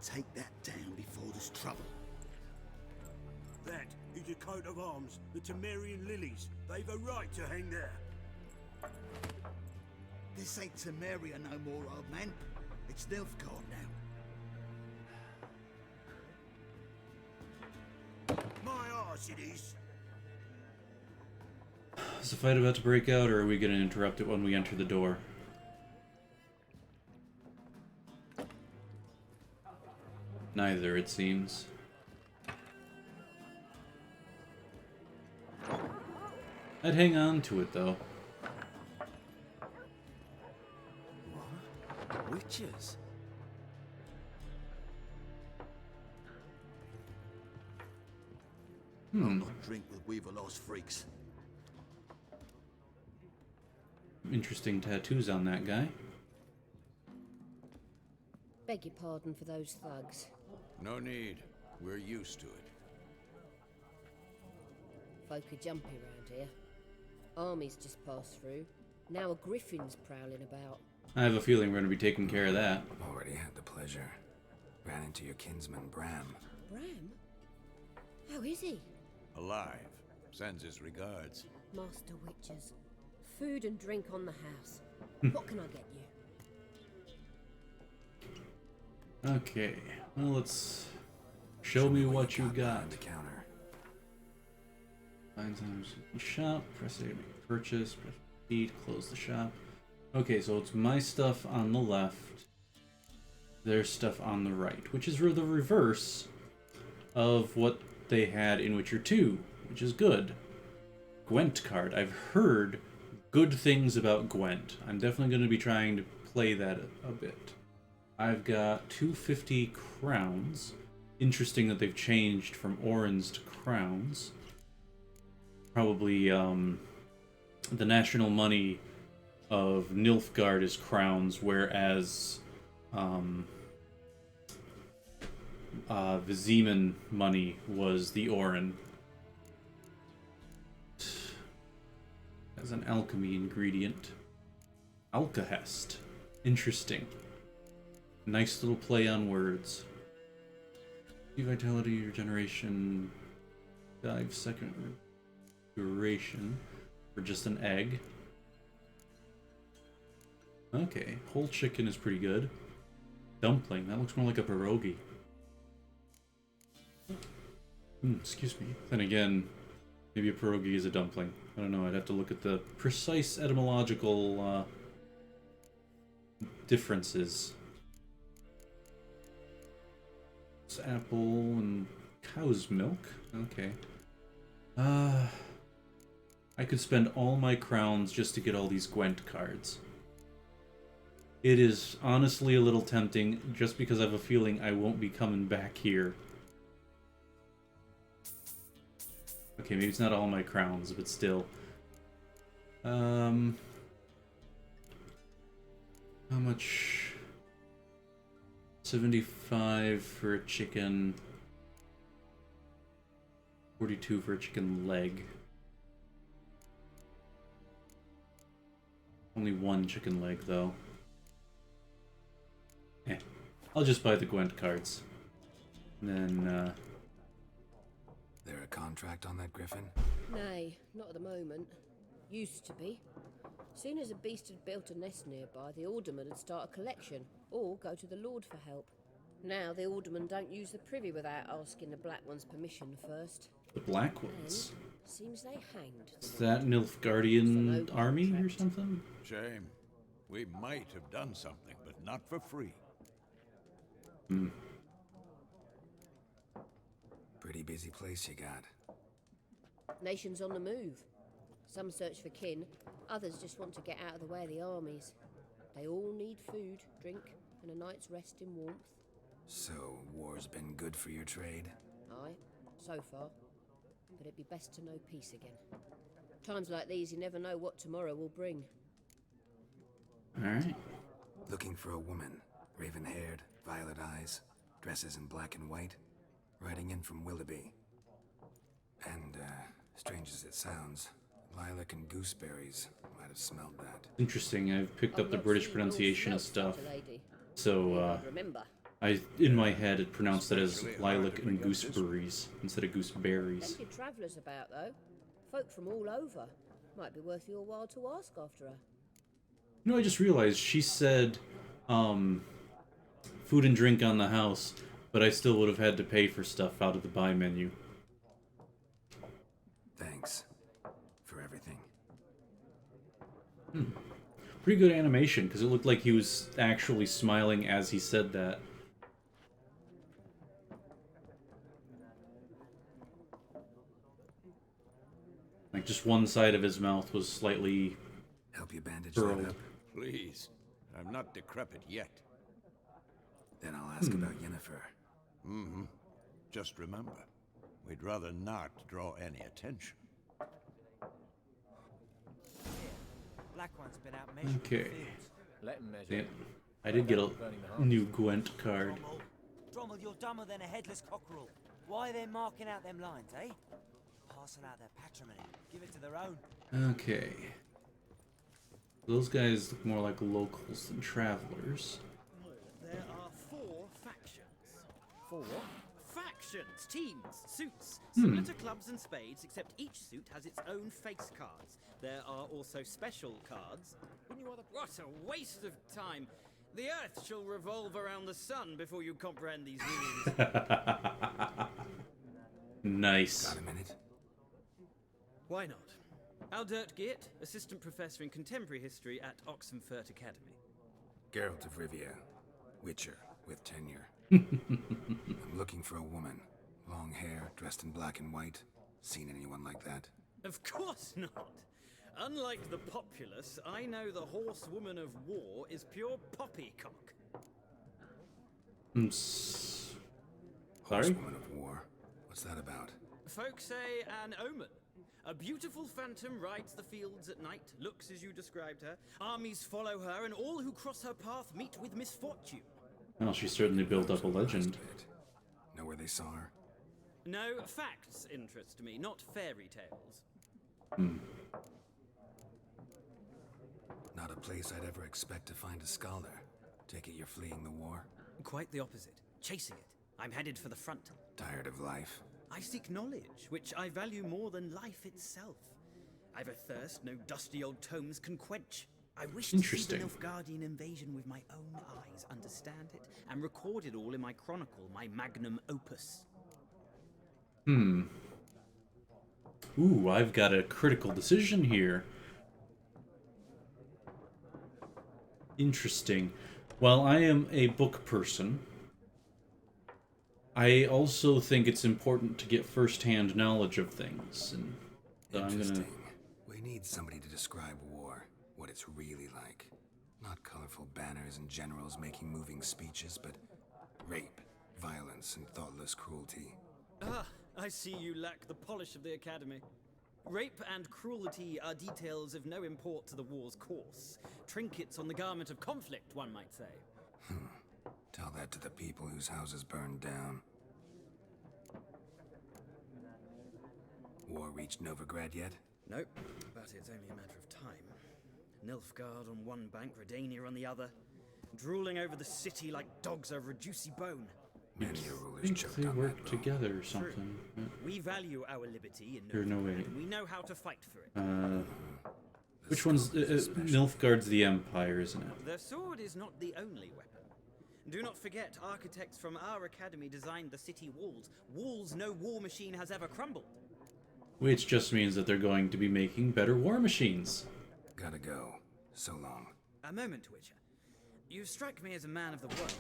Take that down before there's trouble. That is a coat of arms, the Temerian lilies. They've a right to hang there. This ain't Temeria no more, old man. It's Nilfgaard now. My arse it is. Is the fight about to break out, or are we going to interrupt it when we enter the door? Neither, it seems. I'd hang on to it, though. What? Witches? I'll not drink with Weaverlaw's freaks. Interesting tattoos on that guy. Beg your pardon for those thugs. No need. We're used to it. Folk are jumpy round here. Armies just passed through. Now a griffin's prowling about. I have a feeling we're going to be taking care of that. Already had the pleasure. Ran into your kinsman, Bram. Bram? How is he? Alive. Sends his regards. Master Witchers. Food and drink on the house. What can I get you? Okay, well, let's show me what you got. The counter. Find times shop, press A to make purchase, press B to close the shop. Okay, so it's my stuff on the left, their stuff on the right, which is the reverse of what they had in Witcher 2, which is good. Gwent card. I've heard good things about Gwent. I'm definitely going to be trying to play that a bit. I've got 250 crowns. Interesting that they've changed from orens to crowns. Probably the national money of Nilfgaard is crowns, whereas Viziman money was the oren. As an alchemy ingredient. Alkahest. Interesting. Nice little play on words. Vitality, regeneration, 5-second duration for just an egg. Okay, whole chicken is pretty good. Dumpling, that looks more like a pierogi. Excuse me. Then again, maybe a pierogi is a dumpling. I don't know, I'd have to look at the precise etymological differences. It's apple and cow's milk. Okay. I could spend all my crowns just to get all these Gwent cards. It is honestly a little tempting, just because I have a feeling I won't be coming back here. Okay, maybe it's not all my crowns, but still. How much? 75 for a chicken. 42 for a chicken leg. Only one chicken leg, though. I'll just buy the Gwent cards. And then, There a contract on that griffin? Nay, not at the moment. Used to be. Soon as a beast had built a nest nearby, the alderman would start a collection, or go to the lord for help. Now the aldermen don't use the privy without asking the Black One's permission first. the Black Ones. And seems they hanged. Is that Nilfgaardian army or something? Shame. We might have done something, but not for free. Pretty busy place you got. Nations on the move. Some search for kin, others just want to get out of the way of the armies. They all need food, drink, and a night's rest in warmth. So, war's been good for your trade? Aye, so far. But it'd be best to know peace again. Times like these, you never know what tomorrow will bring. Alright. Looking for a woman. Raven-haired, violet eyes, dresses in black and white. Riding in from Willoughby. And, strange as it sounds, lilac and gooseberries might have smelled that. Interesting, I've picked up the British pronunciation of stuff. So, Remember. in my head, it pronounced it as lilac and gooseberries instead of gooseberries. Plenty of travellers about, though. Folk from all over. Might be worth your while to ask after her. You know, I just realized she said, food and drink on the house, but I still would have had to pay for stuff out of the buy menu. Thanks. For everything. Pretty good animation, because it looked like he was actually smiling as he said that. Like, just one side of his mouth was slightly Help you bandage burrowed. that up? Please. I'm not decrepit yet. Then I'll ask about Yennefer. Mm-hmm. Just remember, we'd rather not draw any attention. Black one's been out measuring Okay. the fields. Let him measure. Yeah, I did get a new Gwent card. Drommel, you're dumber than a headless cockerel. Why are they marking out them lines, eh? Parcel out their patrimony. Give it to their own. Okay. Those guys look more like locals than travelers. There are 4 factions. 4 factions, teams, suits, similar to clubs and spades, except each suit has its own face cards. There are also special cards. What a waste of time! The Earth shall revolve around the sun before you comprehend these rules. Nice. Got a minute? Why not? Aldert Geert, assistant professor in contemporary history at Oxenfurt Academy. Geralt of Rivia. Witcher, with tenure. I'm looking for a woman. Long hair, dressed in black and white. Seen anyone like that? Of course not! Unlike the populace, I know the horsewoman of war is pure poppycock. Sorry? Horsewoman of war. What's that about? Folk say an omen. A beautiful phantom rides the fields at night, looks as you described her. Armies follow her, and all who cross her path meet with misfortune. Well, she certainly built up a legend. Know where they saw her? No, facts interest me, not fairy tales. Not a place I'd ever expect to find a scholar. Take it you're fleeing the war? Quite the opposite. Chasing it. I'm headed for the front. Tired of life? I seek knowledge, which I value more than life itself. I've a thirst no dusty old tomes can quench. I wish to see the Nilfgaardian invasion with my own eyes, understand it, and record it all in my chronicle, my magnum opus. Ooh, I've got a critical decision here. Interesting. Well, I am a book person. I also think it's important to get first-hand knowledge of things, and so I'm gonna... We need somebody to describe war, what it's really like. Not colorful banners and generals making moving speeches, but rape, violence, and thoughtless cruelty. Ah, I see you lack the polish of the Academy. Rape and cruelty are details of no import to the war's course. Trinkets on the garment of conflict, one might say. Tell that to the people whose houses burned down. War reached Novigrad yet? Nope, but it's only a matter of time. Nilfgaard on one bank, Redania on the other, drooling over the city like dogs over a juicy bone. Many a ruler's I think choked they on work that bone. together or something. We value our liberty in Or no, Novigrad, wait. and we know how to fight for it. Which one's... Nilfgaard's the Empire, isn't it? The sword is not the only weapon. Do not forget, architects from our academy designed the city walls. Walls no war machine has ever crumbled. Which just means that they're going to be making better war machines. Gotta go. So long. A moment, Witcher. You strike me as a man of the world.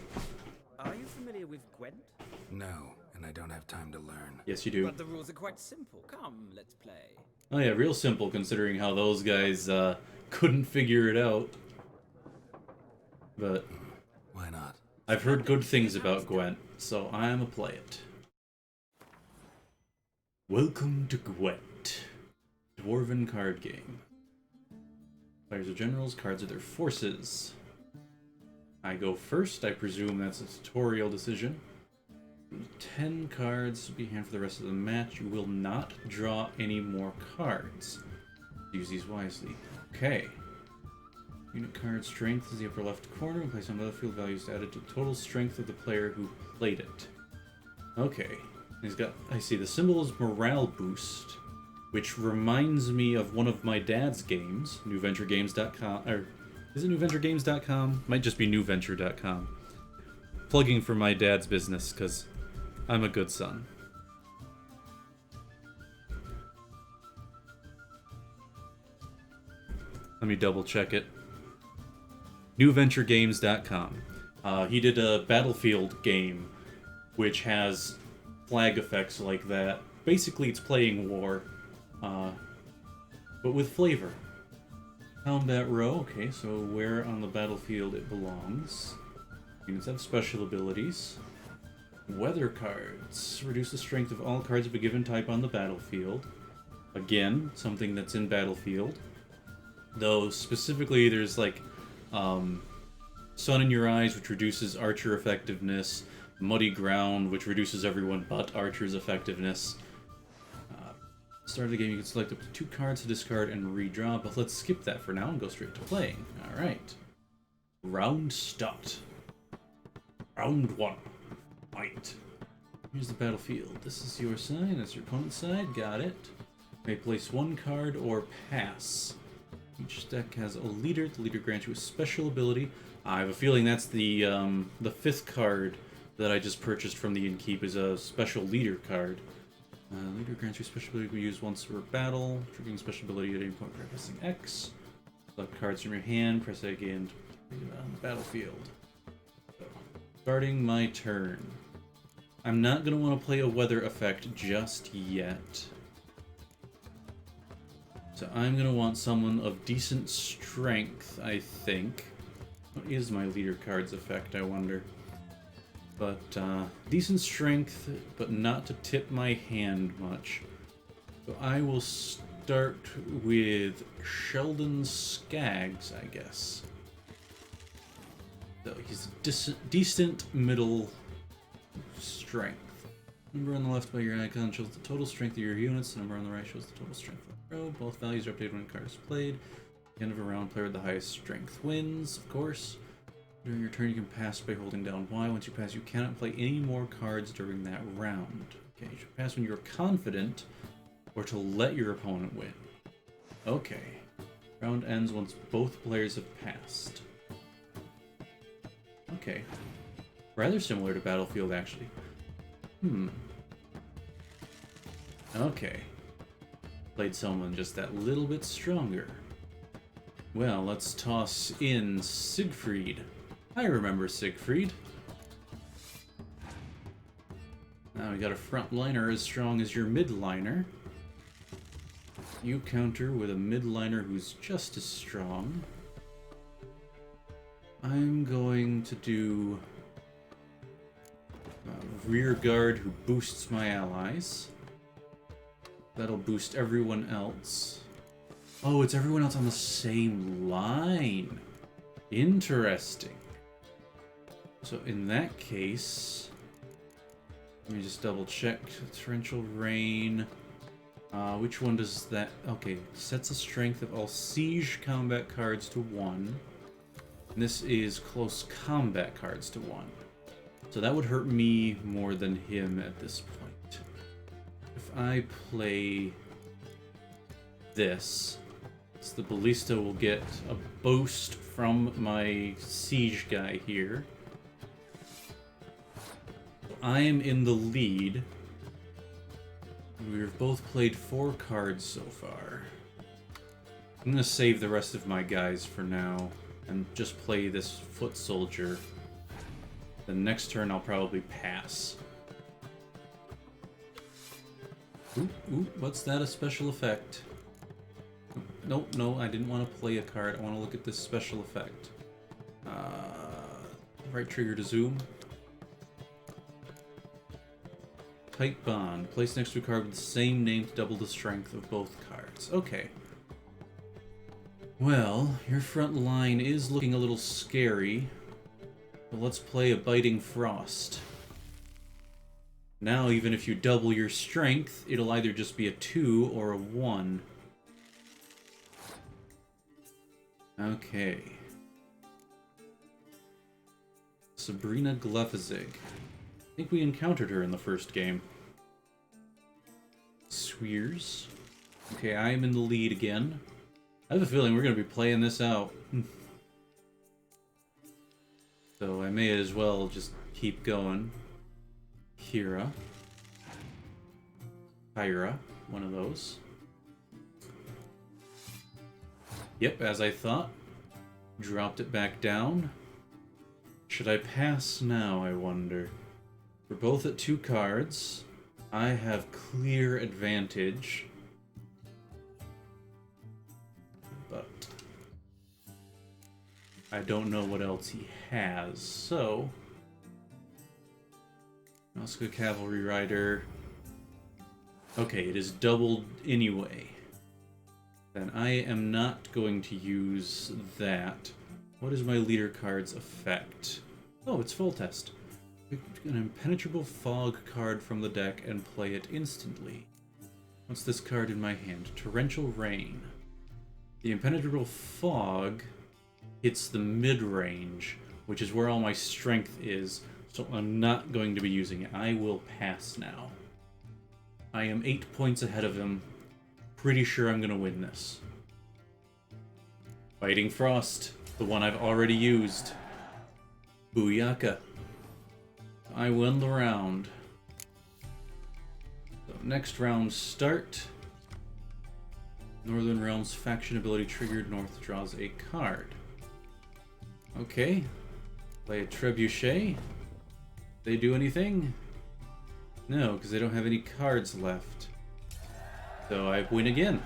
Are you familiar with Gwent? No, and I don't have time to learn. Yes, you do. But the rules are quite simple. Come, let's play. Oh yeah, real simple considering how those guys couldn't figure it out. but why not? I've heard good things about Gwent, so I'm a play it. Welcome to Gwent, dwarven card game. Players are generals, cards are their forces. I go first, I presume that's a tutorial decision. 10 cards to be hand for the rest of the match. You will not draw any more cards. Use these wisely. Okay. Unit card strength is the upper left corner. Place on battlefield values added to the total strength of the player who played it. Okay. He's got, I see, the symbol is morale boost, which reminds me of one of my dad's games, newventuregames.com, or is it newventuregames.com? Might just be newventure.com. Plugging for my dad's business, because I'm a good son. Let me double check it. newventuregames.com. He did a Battlefield game, which has flag effects like that. Basically, it's playing war, but with flavor. Combat row, okay, so where on the battlefield it belongs. Units have special abilities. Weather cards. Reduce the strength of all cards of a given type on the battlefield. Again, something that's in Battlefield. Though, specifically, there's like, Sun in Your Eyes, which reduces Archer effectiveness. Muddy Ground, which reduces everyone but Archer's effectiveness. Start of the game, you can select up to 2 cards to discard and redraw, but let's skip that for now and go straight to playing. Alright. Round start. Round 1. Fight. Here's the battlefield. This is your side, that's your opponent's side, got it. May place 1 card or pass. Each deck has a leader. The leader grants you a special ability. I have a feeling that's the 5th card that I just purchased from the Innkeep is a special leader card. Leader grants you special ability to be used once per battle, triggering special ability at any point by pressing X. Select cards from your hand, press A again to bring it on the battlefield. So, starting my turn. I'm not going to want to play a weather effect just yet. So I'm going to want someone of decent strength, I think. What is my leader card's effect, I wonder? But, decent strength, but not to tip my hand much. So I will start with Sheldon Skaggs, I guess. So he's decent middle strength. Number on the left by your icon shows the total strength of your units. The number on the right shows the total strength of the row. Both values are updated when a card is played. At the end of a round, player with the highest strength wins, of course. During your turn, you can pass by holding down Y. Once you pass, you cannot play any more cards during that round. Okay, you should pass when you're confident, or to let your opponent win. Okay. Round ends once both players have passed. Okay. Rather similar to Battlefield, actually. Okay. Played someone just that little bit stronger. Well, let's toss in Siegfried. I remember Siegfried. Now we got a front liner as strong as your mid liner. You counter with a mid liner who's just as strong. I'm going to do a rear guard who boosts my allies. That'll boost everyone else. Oh, it's everyone else on the same line. Interesting. So in that case, let me just double check. Torrential Rain. Which one does that? Okay, sets the strength of all siege combat cards to 1. And this is close combat cards to 1. So that would hurt me more than him at this point. If I play this, the ballista will get a boost from my siege guy here. I am in the lead. We've both played 4 cards so far. I'm gonna save the rest of my guys for now and just play this foot soldier. The next turn I'll probably pass. Ooh, what's that? A special effect? Nope, no, I didn't want to play a card. I want to look at this special effect. right trigger to zoom. Tight bond. Place next to a card with the same name to double the strength of both cards. Okay. Well, your front line is looking a little scary. But let's play a Biting Frost. Now, even if you double your strength, it'll either just be a 2 or a 1. Okay. Sabrina Glefazig. I think we encountered her in the first game. Swears. Okay, I am in the lead again. I have a feeling we're going to be playing this out. So I may as well just keep going. Kira. Kyra. One of those. Yep, as I thought. Dropped it back down. Should I pass now, I wonder? We're both at 2 cards. I have clear advantage. But I don't know what else he has, so let's go Cavalry Rider. Okay, it is doubled anyway. Then I am not going to use that. What is my leader card's effect? Oh, it's full test. Pick an impenetrable fog card from the deck and play it instantly. What's this card in my hand? Torrential Rain. The impenetrable fog hits the mid-range, which is where all my strength is, so I'm not going to be using it. I will pass now. I am 8 points ahead of him. Pretty sure I'm going to win this. Biting Frost, the one I've already used. Booyaka. I win the round. So next round start. Northern Realms faction ability triggered. North draws a card. Okay. Play a Trebuchet. They do anything? No, because they don't have any cards left. So I win again.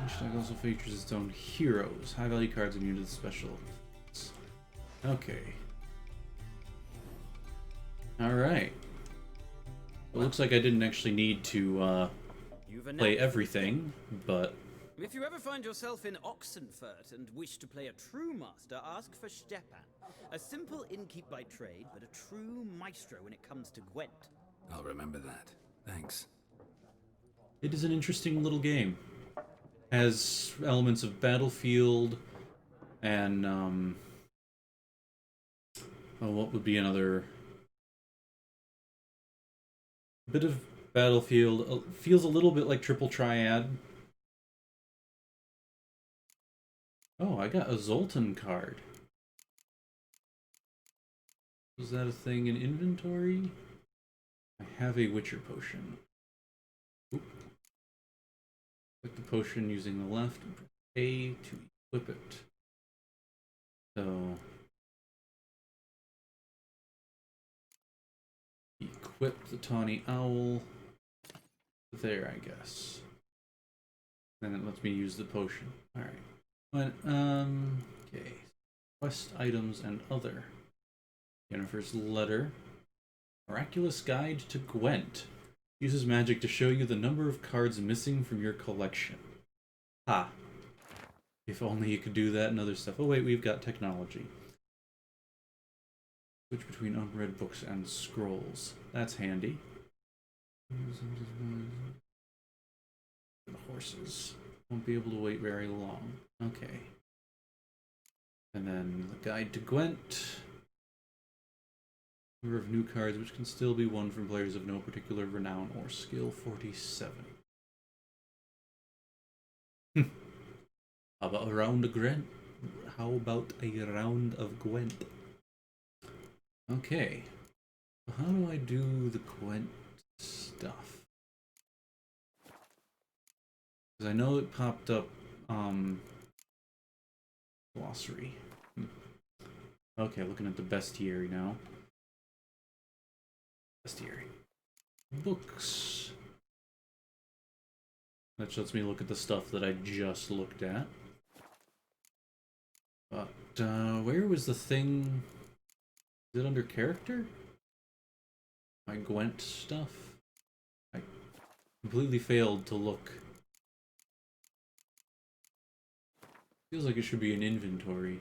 Each deck also features its own heroes. High value cards immune to the special effects. Okay. Alright. It looks like I didn't actually need to play everything, but... If you ever find yourself in Oxenfurt and wish to play a true master, ask for Stepan. A simple innkeep by trade, but a true maestro when it comes to Gwent. I'll remember that. Thanks. It is an interesting little game. Has elements of Battlefield and oh, what would be another bit of Battlefield? Feels a little bit like Triple Triad. Oh, I got a Zoltan card. Is that a thing in inventory? I have a Witcher potion. Oop. Click the potion using the left and press A to equip it. So equip the Tawny Owl there, I guess. Then it lets me use the potion. Alright. But, okay. Quest items and other. Jennifer's letter. Miraculous Guide to Gwent. Uses magic to show you the number of cards missing from your collection. Ha. If only you could do that and other stuff. Oh wait, we've got technology. Switch between unread books and scrolls. That's handy. The horses. Won't be able to wait very long. Okay. And then the Guide to Gwent. Number of new cards which can still be won from players of no particular renown or skill, 47. How about a round of Gwent? How about a round of Gwent? Okay. How do I do the Gwent stuff? Because I know it popped up, glossary. Okay, looking at the bestiary now. Bestiary. Books. That lets me look at the stuff that I just looked at. But, where was the thing? Is it under character? My Gwent stuff? I completely failed to look. Feels like it should be an inventory.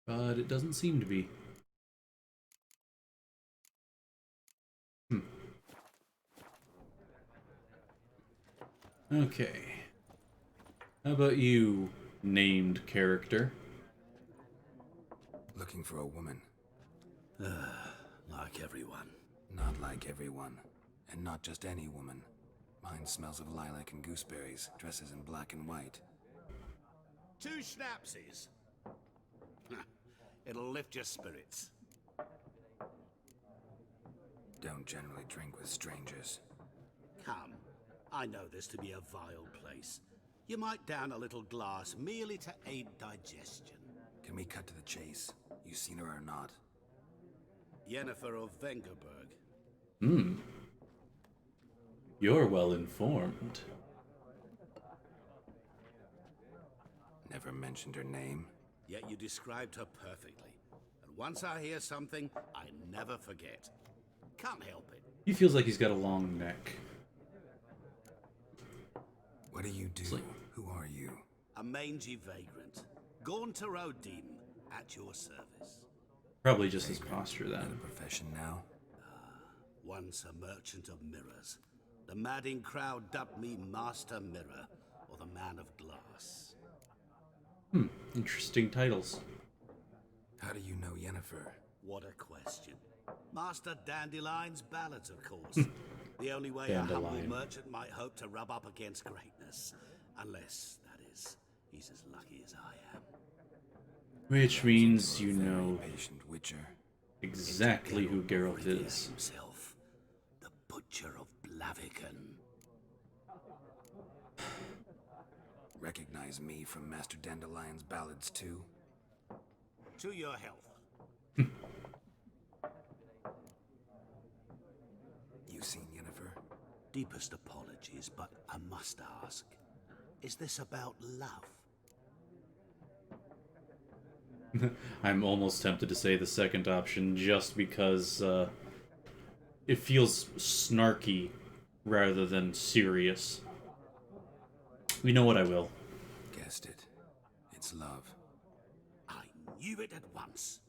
But it doesn't seem to be. Okay. How about you, named character? Looking for a woman. Like everyone. Not like everyone. And not just any woman. Mine smells of lilac and gooseberries, dresses in black and white. 2 schnapsies. It'll lift your spirits. Don't generally drink with strangers. Come. I know this to be a vile place. You might down a little glass merely to aid digestion. Can we cut to the chase? You seen her or not? Yennefer of Vengerberg. You're well informed. Never mentioned her name. Yet you described her perfectly. And once I hear something, I never forget. Can't help it. He feels like he's got a long neck. What do you do? Who are you? A mangy vagrant. Gone to Odin, at your service. Probably just his posture then. In a profession now? Once a merchant of mirrors. The madding crowd dubbed me Master Mirror, or the Man of Glass. Interesting titles. How do you know Yennefer? What a question. Master Dandelion's ballads, of course. The only way a humble merchant might hope to rub up against greatness. Unless, that is, he's as lucky as I am. Which means you know Patient witcher. exactly who Geralt is. Himself, the Butcher of Blaviken. Recognize me from Master Dandelion's ballads too? To your health. You seen Yennefer? Deepest apologies, but I must ask. Is this about love? I'm almost tempted to say the second option just because it feels snarky rather than serious. You know what I will. Guessed it. It's love. I knew it at once.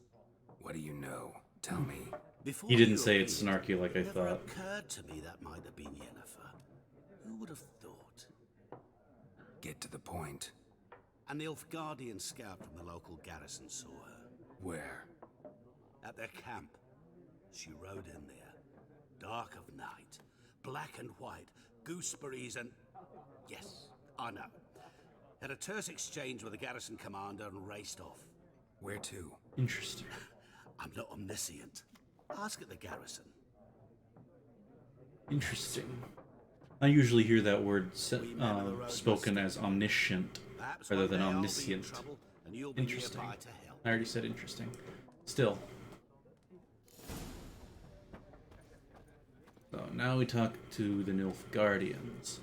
What do you know? Tell me. Before He didn't you say it's appeared, snarky like I it never thought. occurred to me that might have been Yennefer. Who would have thought? Get to the point. A Nilfgaardian scout from the local garrison saw her. Where? At their camp. She rode in there. Dark of night. Black and white. Gooseberries and... Yes, I know. Had a terse exchange with the garrison commander and raced off. Where to? Interesting. I'm not omniscient. Ask at the garrison. Interesting. I usually hear that word spoken as omniscient rather than omniscient. Interesting. I already said interesting. Still. So now we talk to the Nilfgaardians.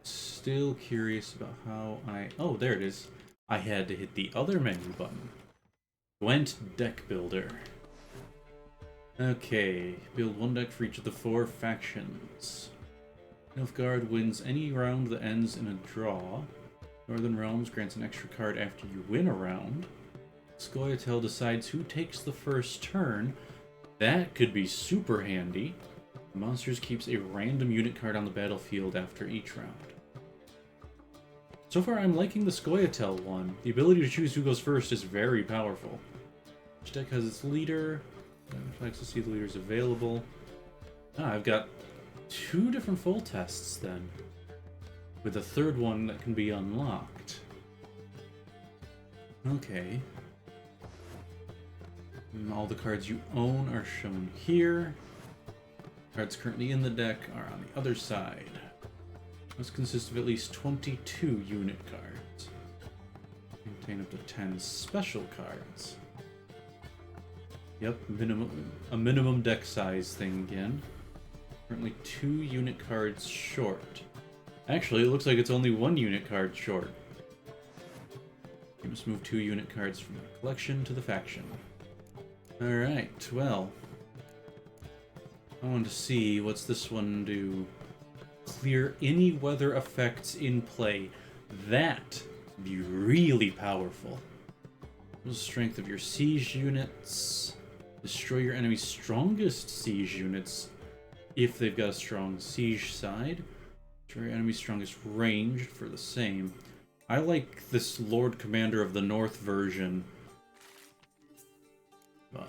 Still curious about how I... Oh, there it is. I had to hit the other menu button. Gwent Deck Builder. Okay, build one deck for each of the 4 factions. Nilfgaard wins any round that ends in a draw. Northern Realms grants an extra card after you win a round. Scoia'tael decides who takes the first turn. That could be super handy. Monsters keeps a random unit card on the battlefield after each round. So far, I'm liking the Scoia'tael one. The ability to choose who goes first is very powerful. Each deck has its leader. Likes to see the leaders available. I've got 2 different full tests then, with a 3rd one that can be unlocked. Okay. All the cards you own are shown here. Cards currently in the deck are on the other side. Must consist of at least 22 unit cards. Contain up to 10 special cards. Yep, a minimum deck size thing again. Currently 2 unit cards short. Actually, it looks like it's only 1 unit card short. You must move 2 unit cards from the collection to the faction. Alright, well. I want to see what's this one do. Clear any weather effects in play. That would be really powerful. The strength of your siege units. Destroy your enemy's strongest siege units if they've got a strong siege side. Destroy your enemy's strongest ranged for the same. I like this Lord Commander of the North version. But,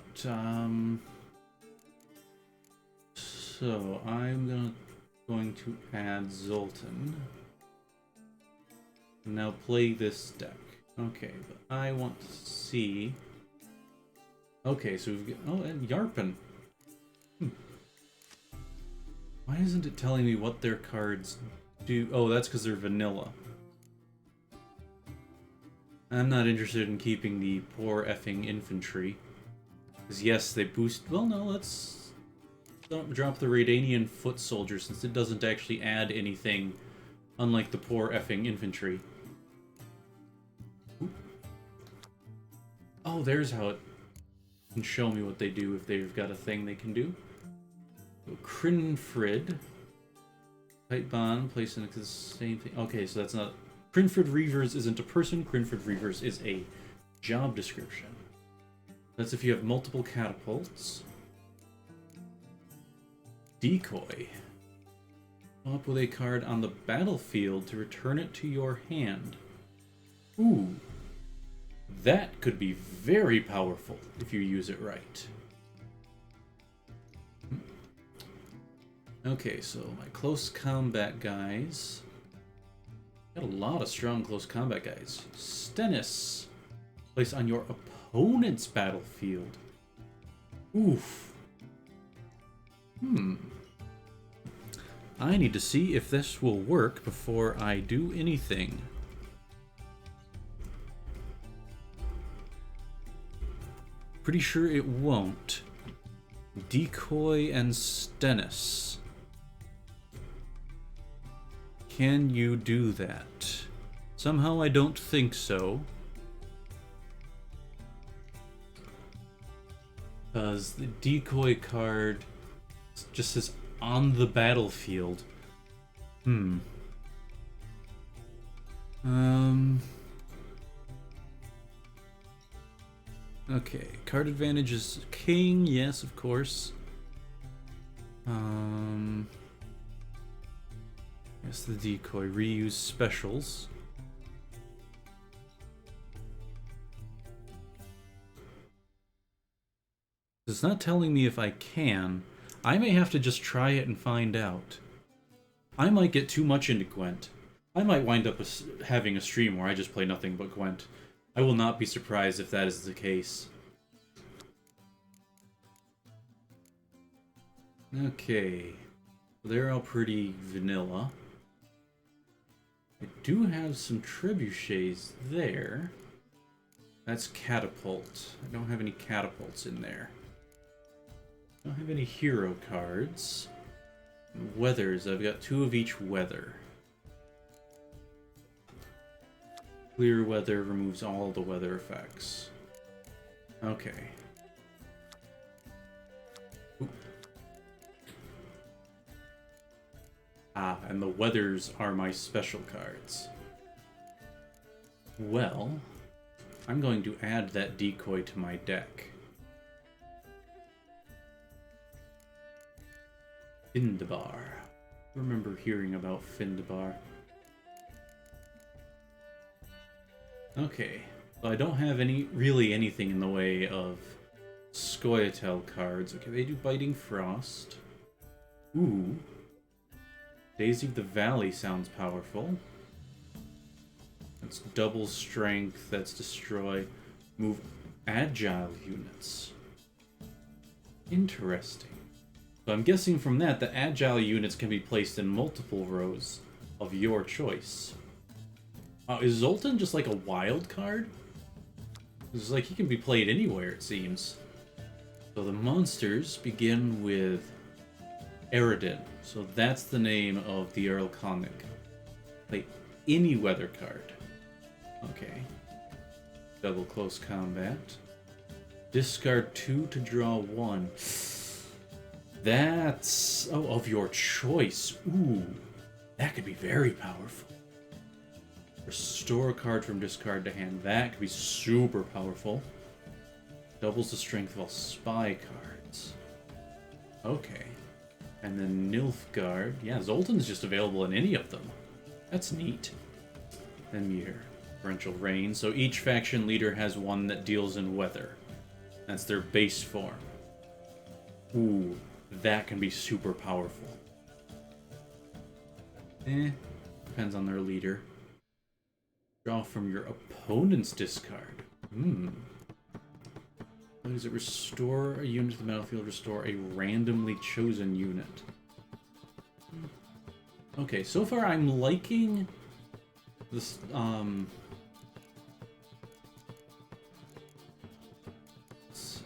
so I'm going to add Zoltan. Now play this deck. Okay, but I want to see... Okay, so we've got... Oh, and Yarpen. Why isn't it telling me what their cards do? Oh, that's because they're vanilla. I'm not interested in keeping the poor effing infantry. Because yes, they boost... Well, no, let's... Don't drop the Radanian foot soldier since it doesn't actually add anything, unlike the poor effing infantry. Oop. Oh, there's how it can show me what they do if they've got a thing they can do. So Crinfrid. Tight bond, place in the same thing. Okay, so that's not... Crinfrid Reavers isn't a person, Crinfrid Reavers is a job description. That's if you have multiple catapults. Decoy. Come up with a card on the battlefield to return it to your hand. Ooh. That could be very powerful if you use it right. Okay, so my close combat guys. Got a lot of strong close combat guys. Stennis. Place on your opponent's battlefield. Oof. I need to see if this will work before I do anything. Pretty sure it won't. Decoy and Stennis. Can you do that? Somehow I don't think so. Because the decoy card just says on the battlefield. Okay, card advantage is king, yes, of course. Yes, the decoy. Reuse specials. It's not telling me if I can. I may have to just try it and find out. I might get too much into Gwent. I might wind up having a stream where I just play nothing but Gwent. I will not be surprised if that is the case. Okay. They're all pretty vanilla. I do have some trebuchets there. That's catapult. I don't have any catapults in there. I don't have any hero cards. Weathers, I've got 2 of each weather. Clear weather removes all the weather effects. Okay. Oop. Ah, and the weathers are my special cards. Well, I'm going to add that decoy to my deck. Findabar. I remember hearing about Findabar. Okay, well, I don't have really anything in the way of Scoia'tael cards. Okay, they do Biting Frost. Ooh. Daisy of the Valley sounds powerful. That's double strength, that's destroy. Move agile units. Interesting. So I'm guessing from that, the agile units can be placed in multiple rows of your choice. Is Zoltan just like a wild card? It's like he can be played anywhere, it seems. So the monsters begin with Eredin. So that's the name of the Earl Connick. Play any weather card. Okay. Double close combat. Discard 2 to draw 1. That's... oh, of your choice. Ooh. That could be very powerful. Restore a card from discard to hand. That could be super powerful. Doubles the strength of all spy cards. Okay. And then Nilfgaard. Yeah, Zoltan's just available in any of them. That's neat. Emir. Torrential Rain. So each faction leader has one that deals in weather. That's their base form. Ooh, that can be super powerful. Depends on their leader. Draw from your opponent's discard. How does it restore a unit to the battlefield? Restore a randomly chosen unit. Okay, so far I'm liking this,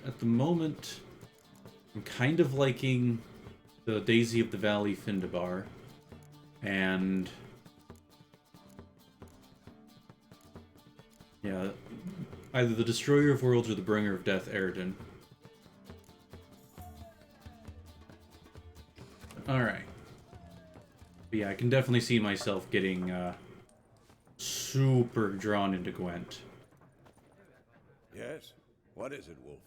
at the moment, I'm kind of liking the Daisy of the Valley Findabar, and yeah, either the Destroyer of Worlds or the Bringer of Death, Eredin. Alright. But yeah, I can definitely see myself getting super drawn into Gwent. Yes? What is it, Wolf?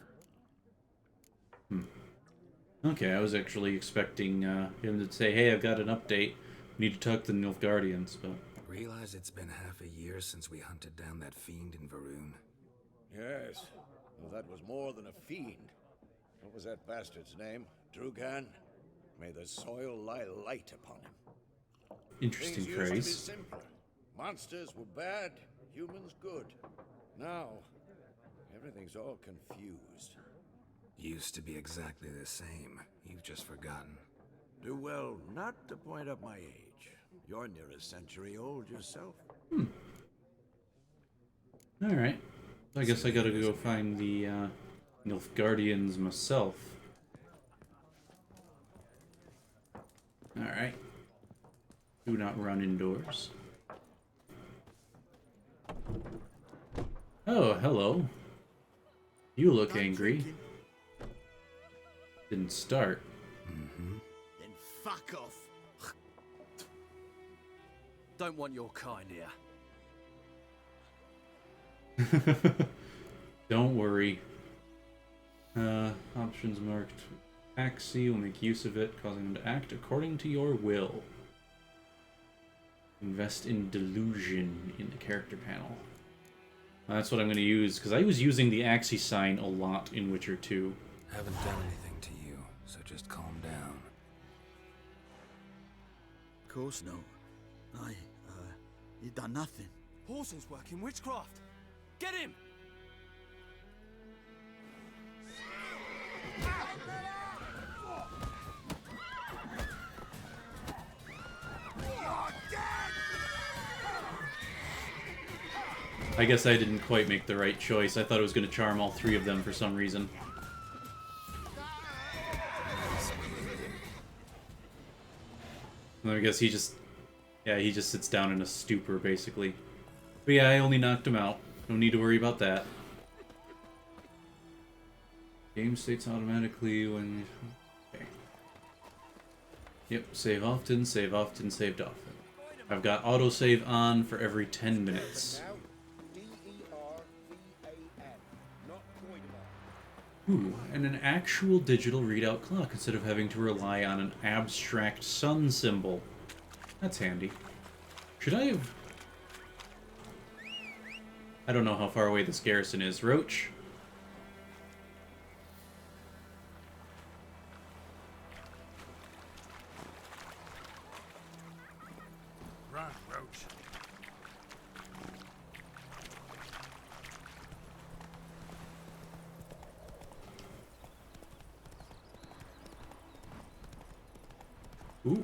Okay, I was actually expecting him to say, hey, I've got an update. We need to talk to the Nilfgaardians, but... Realize it's been half a year since we hunted down that fiend in Varun? Yes. Well, that was more than a fiend. What was that bastard's name? Drugan? May the soil lie light upon him. Interesting Things used to be phrase. simpler. Monsters were bad, humans good. Now, everything's all confused. Used to be exactly the same. You've just forgotten. Do well not to point up my age. You're near a century old yourself. Alright. I guess I gotta go find the Nilfgaardians myself. Alright. Do not run indoors. Oh, hello. You look angry. Didn't start. Then fuck off. Don't want your kind here. Don't worry. Options marked Axie will make use of it, causing them to act according to your will. Invest in Delusion in the character panel. That's what I'm going to use, because I was using the Axie sign a lot in Witcher 2. Haven't done anything to you, so just calm down. Of course not. You done nothing. Horson's working witchcraft. Get him! I guess I didn't quite make the right choice. I thought it was going to charm all three of them for some reason. And I guess he just... yeah, he just sits down in a stupor, basically. But yeah, I only knocked him out. No need to worry about that. Game states automatically when... okay. Yep, save often, saved often. I've got autosave on for every 10 minutes. Ooh, and an actual digital readout clock instead of having to rely on an abstract sun symbol. That's handy. Should I have... I don't know how far away this garrison is. Roach? Run, Roach. Ooh.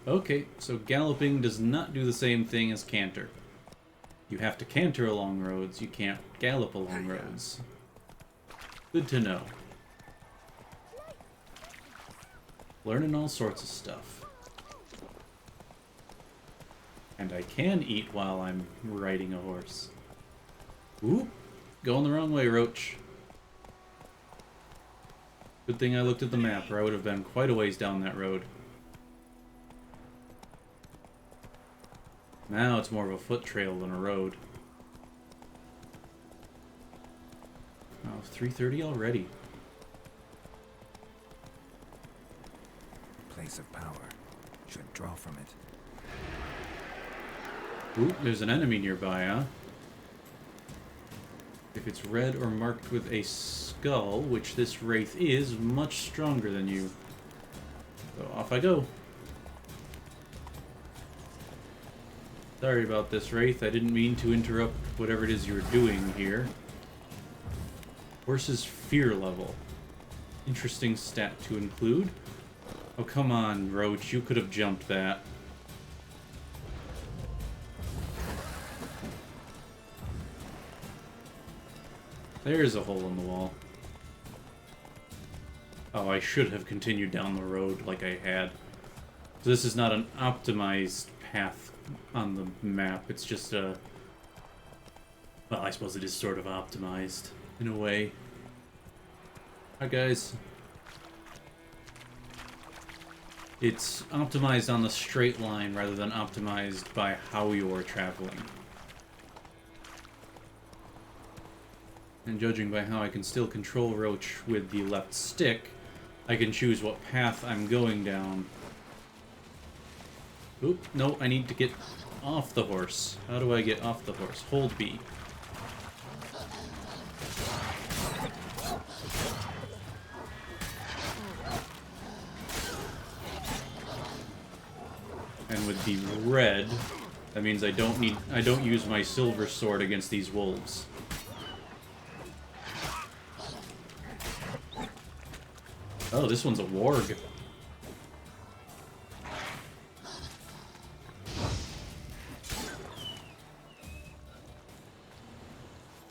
Okay, so galloping does not do the same thing as canter. You have to canter along roads, you can't gallop along roads. Good to know. Learning all sorts of stuff. And I can eat while I'm riding a horse. Ooh, going the wrong way, Roach. Good thing I looked at the map, or I would have been quite a ways down that road. Now it's more of a foot trail than a road. Oh, 3:30 already. Place of power. Should draw from it. Ooh, there's an enemy nearby, huh? If it's red or marked with a skull, which this wraith is, much stronger than you. So off I go. Sorry about this, wraith. I didn't mean to interrupt whatever it is you were doing here. Horse's fear level. Interesting stat to include. Oh, come on, Roach. You could have jumped that. There's a hole in the wall. Oh, I should have continued down the road like I had. So this is not an optimized path on the map. It's just a... Well, I suppose it is sort of optimized, in a way. Hi, guys. It's optimized on the straight line rather than optimized by how you're traveling. And judging by how I can still control Roach with the left stick, I can choose what path I'm going down. Oop, no, I need to get off the horse. How do I get off the horse? Hold B. And with the red, that means I don't use my silver sword against these wolves. Oh, this one's a warg.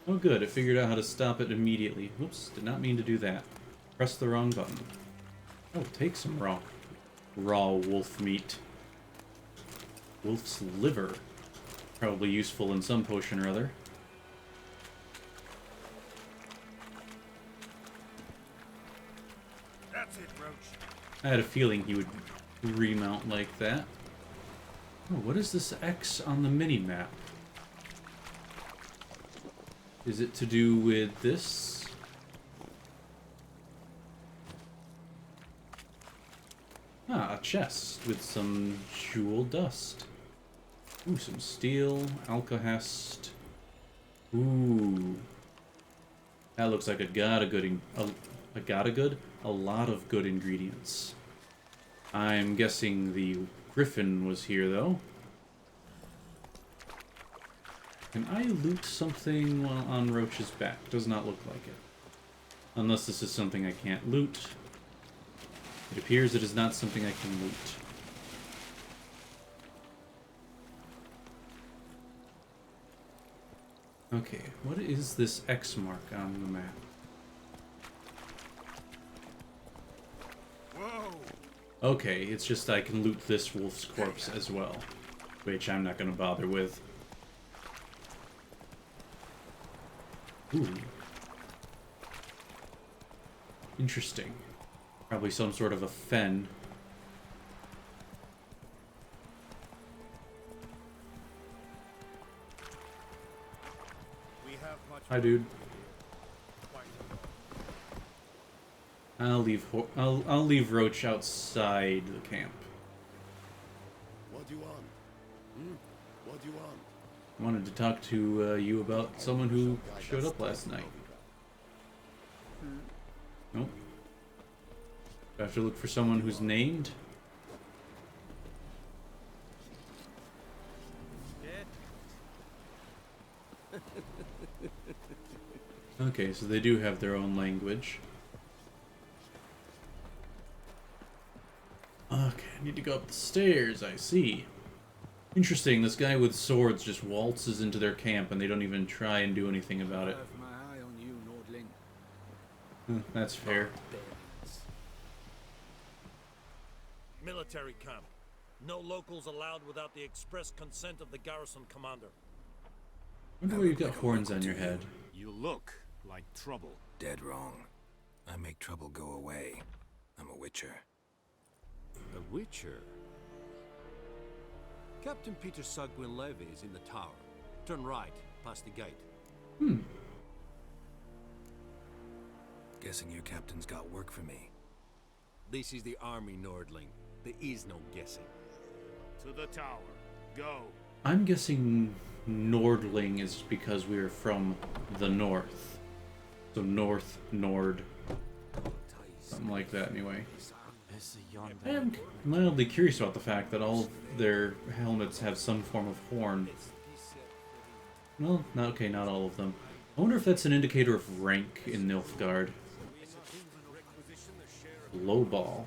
Oh good, it figured out how to stop it immediately. Whoops, did not mean to do that. Press the wrong button. Oh, take some raw wolf meat. Wolf's liver. Probably useful in some potion or other. That's it, Roach. I had a feeling he would remount like that. Oh, what is this X on the mini-map? Is it to do with this? Ah, a chest with some jewel dust. Ooh, some steel, alkahest. Ooh. That looks like a lot of good ingredients. I'm guessing the griffin was here, though. Can I loot something while on Roach's back? Does not look like it. Unless this is something I can't loot. It appears it is not something I can loot. Okay, what is this X mark on the map? Whoa! Okay, it's just I can loot this wolf's corpse as well, which I'm not going to bother with. Ooh. Interesting. Probably some sort of a fen. Hi, dude. I'll leave Roach outside the camp. What do you want? What do you want? I wanted to talk to you about someone who showed up last night. Nope. Do I have to look for someone who's named? Okay, so they do have their own language. Okay, I need to go up the stairs, I see. Interesting, this guy with swords just waltzes into their camp and they don't even try and do anything about it. My eye on you, Nordling. That's fair. Military camp. No locals allowed without the express consent of the garrison commander. I wonder why you've got horns on your head. You look like trouble. Dead wrong. I make trouble go away. I'm a witcher. A witcher? Captain Peter Sugwin Levy is in the tower. Turn right, past the gate. Guessing your captain's got work for me. This is the army, Nordling. There is no guessing. To the tower. Go. I'm guessing Nordling is because we're from the north. So north, Nord. Something like that, anyway. I'm mildly curious about the fact that all of their helmets have some form of horn. Well, okay, not all of them. I wonder if that's an indicator of rank in Nilfgaard. Lowball.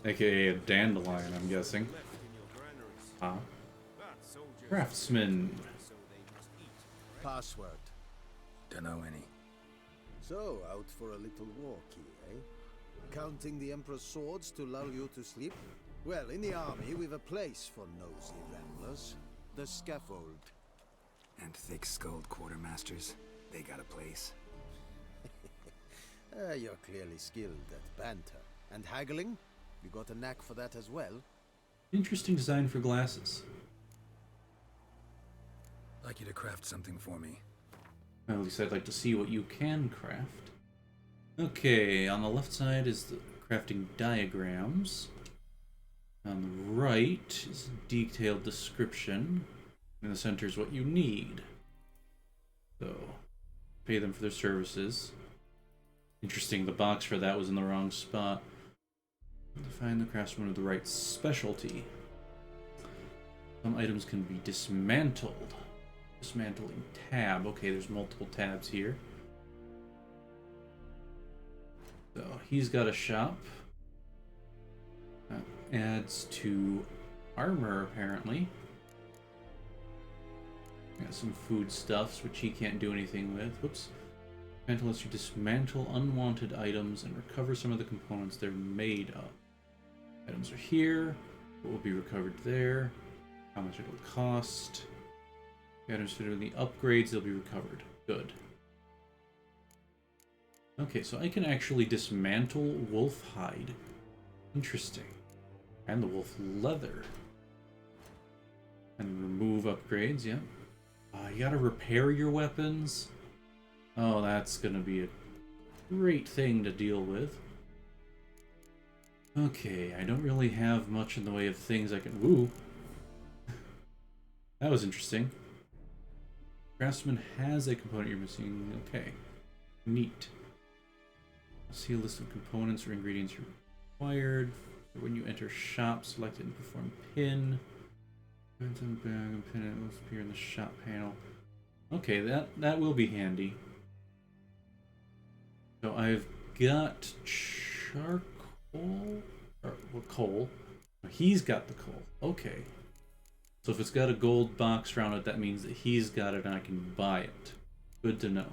AKA a dandelion, I'm guessing. Ah. Craftsman. Password. Dunno any. So, out for a little walk here, eh? Counting the Emperor's swords to lull you to sleep? Well, in the army, we've a place for nosy ramblers. The scaffold. And thick-skulled quartermasters. They got a place. You're clearly skilled at banter. And haggling? You got a knack for that as well? Interesting design for glasses. I'd like you to craft something for me. At least I'd like to see what you can craft. Okay, on the left side is the crafting diagrams. On the right is a detailed description. In the center is what you need. So, pay them for their services. Interesting, the box for that was in the wrong spot. Find the craftsman with the right specialty. Some items can be dismantled. Dismantling tab. Okay, there's multiple tabs here. So, he's got a shop. Adds to armor, apparently. Got some foodstuffs, which he can't do anything with. Whoops. Dismantle lets you dismantle unwanted items and recover some of the components they're made of. Items are here. What will be recovered there? How much it will cost? Items fit in the upgrades, they'll be recovered. Good. Okay, so I can actually dismantle wolf hide. Interesting. And the wolf leather. And remove upgrades, yeah. You gotta repair your weapons. Oh, that's gonna be a great thing to deal with. Okay, I don't really have much in the way of things I can... Woo! That was interesting. Craftsman has a component you're missing. Okay. Neat. See a list of components or ingredients required. When you enter shop, select it and perform pin. Bag and pin it will appear in the shop panel. Okay, that will be handy. So I've got charcoal, or well, coal. He's got the coal. Okay. So if it's got a gold box around it, that means that he's got it and I can buy it. Good to know.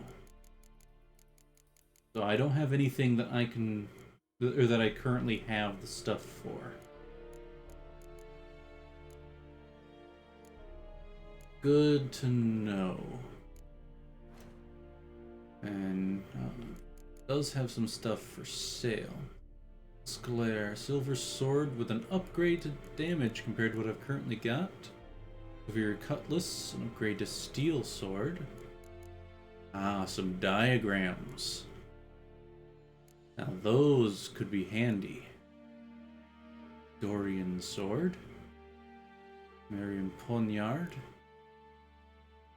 So I don't have anything that I can, or that I currently have the stuff for. Good to know. And does have some stuff for sale. Sclare, silver sword with an upgrade to damage compared to what I've currently got. Severe cutlass, an upgrade to steel sword. Ah, some diagrams. Now those could be handy. Dorian sword. Marion poniard.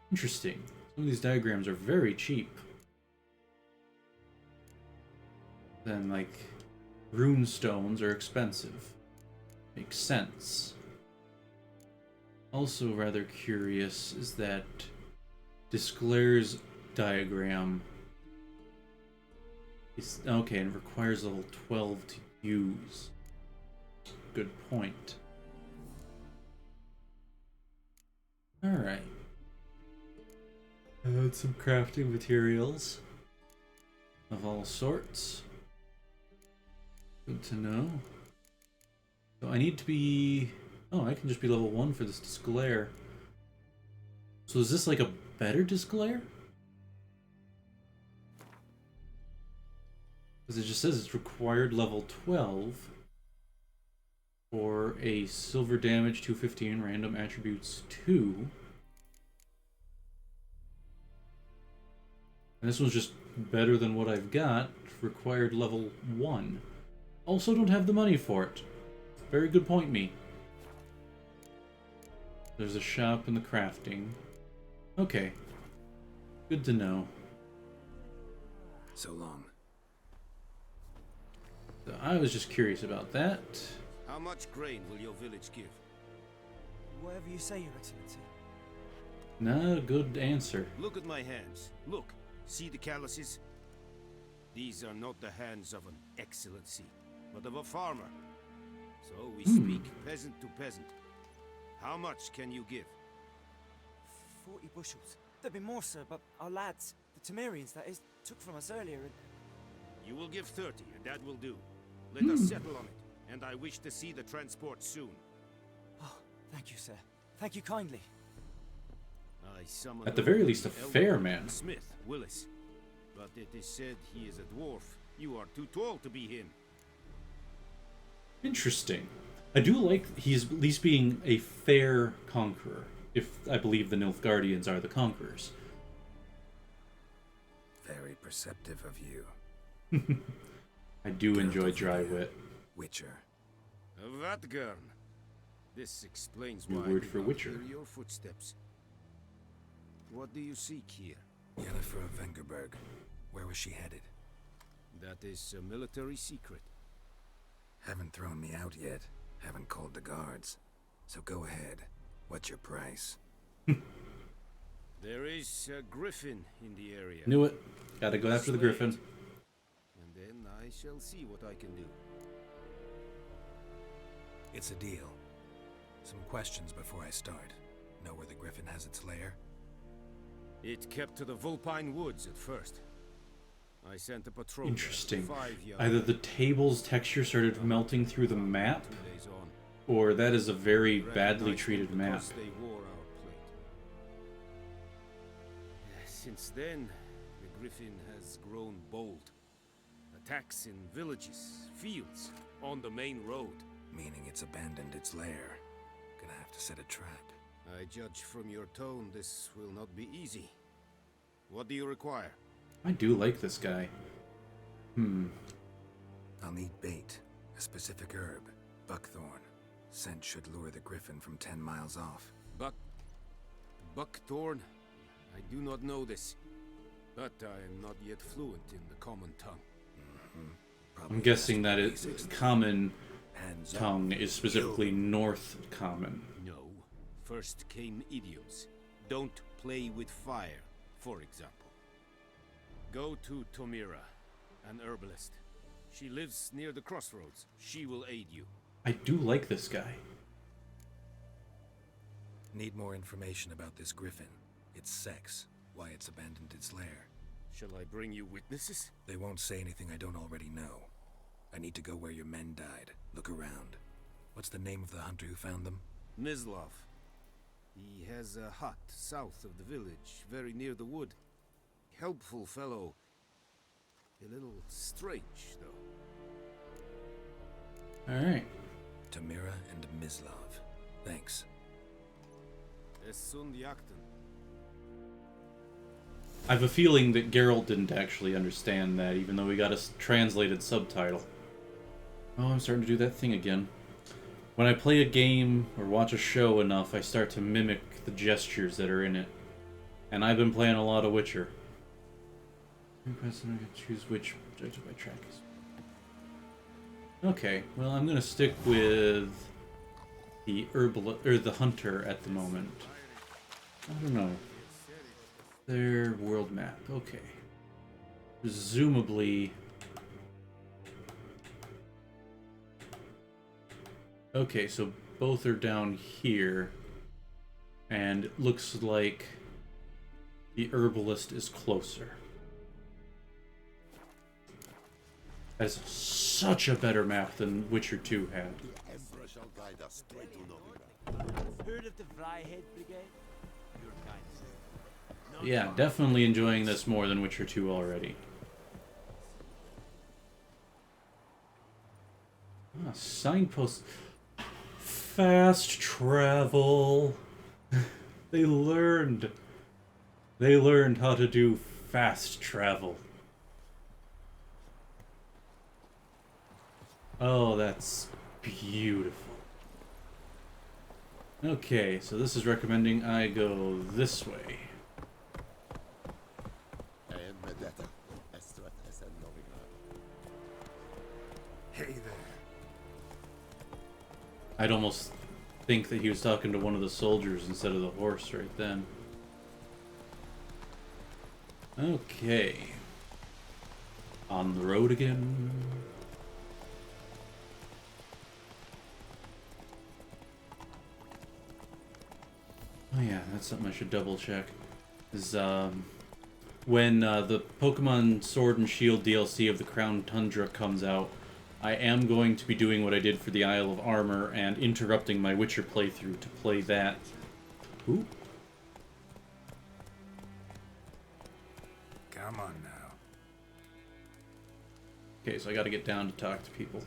Interesting. Some of these diagrams are very cheap. Then, like, rune stones are expensive. Makes sense. Also rather curious is that Disclair's diagram is okay and requires level 12 to use. Good point. Alright. Add some crafting materials of all sorts. Good to know. So I need to be... Oh, I can just be level 1 for this Disclair. So is this like a better Disclair? Because it just says it's required level 12 for a silver damage 215 random attributes 2. And this one's just better than what I've got. Required level 1. Also don't have the money for it. Very good point, me. There's a shop in the crafting. Okay. Good to know. So long. So I was just curious about that. How much grain will your village give? Whatever you say, Your Excellency. Not a good answer. Look at my hands. Look. See the calluses? These are not the hands of an excellency, but of a farmer. So we speak peasant to peasant. How much can you give? 40 bushels. There'd be more, sir, but our lads, the Temerians, that is, took from us earlier and... You will give 30, and that will do. Let us settle on it, and I wish to see the transport soon. Oh, thank you, sir. Thank you kindly. I summoned At the very least, a fair man. Smith, Willis. But it is said he is a dwarf. You are too tall to be him. Interesting. I do like he's at least being a fair conqueror, if I believe the Nilfgaardians are the conquerors. Very perceptive of you. I do enjoy dry wit. Witcher. Vatgern. This explains New why word I for did not Witcher. hear your footsteps. What do you seek here? Yennefer of Vengerberg. Where was she headed? That is a military secret. Haven't thrown me out yet. Haven't called the guards. So go ahead. What's your price? There is a griffin in the area. Knew it. Gotta go after the Slay griffin. it, and then I shall see what I can do. It's a deal. Some questions before I start. Know where the griffin has its lair? It kept to the Vulpine Woods at first. I sent a patrol. Interesting. 5 young Either the table's texture started melting through the map, 2 days on. or that is a very badly Recognized treated them map. because they wore our plate. Since then, the griffin has grown bold. Attacks in villages, fields, on the main road. Meaning it's abandoned its lair. Gonna have to set a trap. I judge from your tone this will not be easy. What do you require? I do like this guy. I'll need bait. A specific herb. Buckthorn. Scent should lure the griffin from 10 miles off. Buckthorn? I do not know this. But I am not yet fluent in the common tongue. I'm guessing that it's common tongue is specifically North Common. No. First came idioms. Don't play with fire, for example. Go to Tomira, an herbalist. She lives near the crossroads. She will aid you. I do like this guy. Need more information about this griffin. Its sex. Why it's abandoned its lair. Shall I bring you witnesses? They won't say anything I don't already know. I need to go where your men died. Look around. What's the name of the hunter who found them? Mislav. He has a hut south of the village, very near the wood. Helpful fellow. A little strange, though. Alright. Tamira and Mislav. Thanks. Essundiakten. I have a feeling that Geralt didn't actually understand that, even though we got a translated subtitle. Oh, I'm starting to do that thing again. When I play a game or watch a show enough, I start to mimic the gestures that are in it. And I've been playing a lot of Witcher. I can choose which objective I track is. Okay, well, I'm gonna stick with the the hunter at the moment. I don't know. Their world map. Okay. Presumably. Okay, so both are down here. And it looks like the herbalist is closer. That's such a better map than Witcher 2 had. The Emperor whomever shall guide us straight to Novigrad. Heard of the Flyhead Brigade? Your kind, sir. Yeah, definitely enjoying this more than Witcher 2 already. Ah, signpost. Fast travel. They learned. They learned how to do fast travel. Oh, that's beautiful. Okay, so this is recommending I go this way. Hey there. I'd almost think that he was talking to one of the soldiers instead of the horse right then. Okay. On the road again. Oh yeah, that's something I should double check. Is when the Pokemon Sword and Shield DLC of the Crown Tundra comes out, I am going to be doing what I did for the Isle of Armor and interrupting my Witcher playthrough to play that. Ooh. Come on now. Okay, so I gotta get down to talk to people.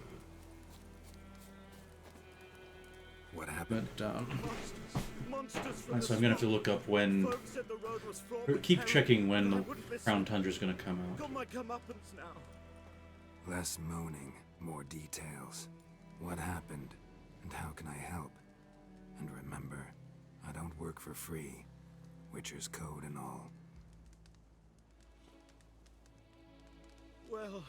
What happened? So I'm gonna have to look up when... or keep checking when the Crown Tundra's gonna come out. Got my comeuppance now. Less moaning, more details. What happened, and how can I help? And remember, I don't work for free. Witcher's code and all. Well,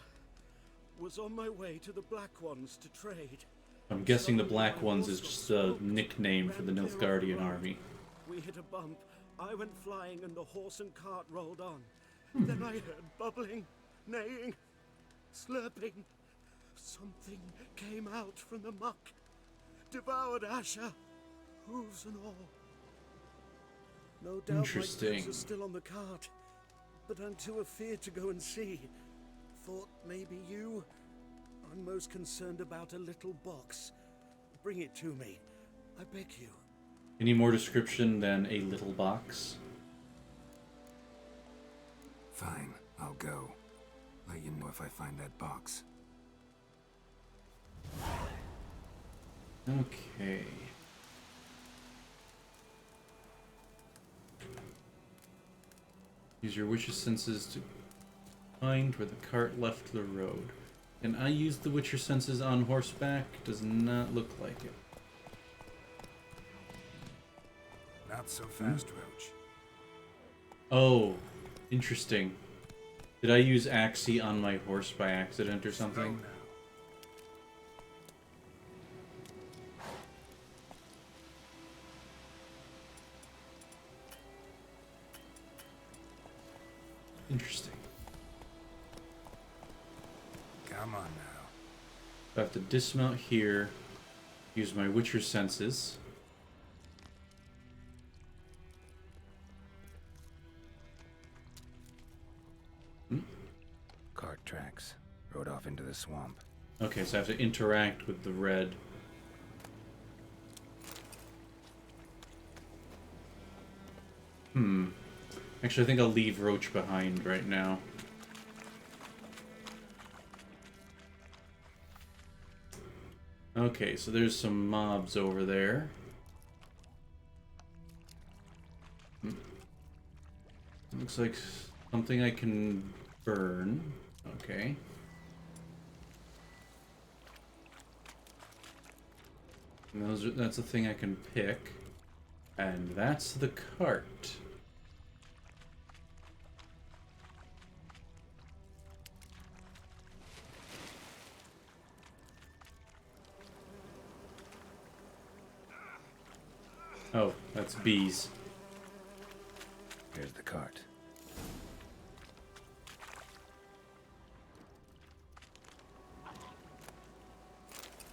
was on my way to the Black Ones to trade. I'm guessing the Black Ones is just a nickname for the Nilfgaardian army. We hit a bump. I went flying and the horse and cart rolled on. Then I heard bubbling, neighing, slurping. Something came out from the muck. Devoured Asher, hooves and all. No doubt my Interesting. goods are still on the cart. But I'm too afeard to go and see. Thought maybe you... I'm most concerned about a little box. Bring it to me. I beg you. Any more description than a little box? Fine, I'll go. Let you know if I find that box. Okay. Use your Witcher senses to find where the cart left the road. Can I use the Witcher senses on horseback? Does not look like it. Not so fast, Roach. Oh, interesting. Did I use Axie on my horse by accident or something? Interesting. Come on now. I have to dismount here, use my Witcher senses. Cart tracks. Rode off into the swamp. Okay, so I have to interact with the red. Actually, I think I'll leave Roach behind right now. Okay, so there's some mobs over there. Looks like something I can burn. Okay. And that's a thing I can pick. And that's the cart. Oh, that's bees. Here's the cart.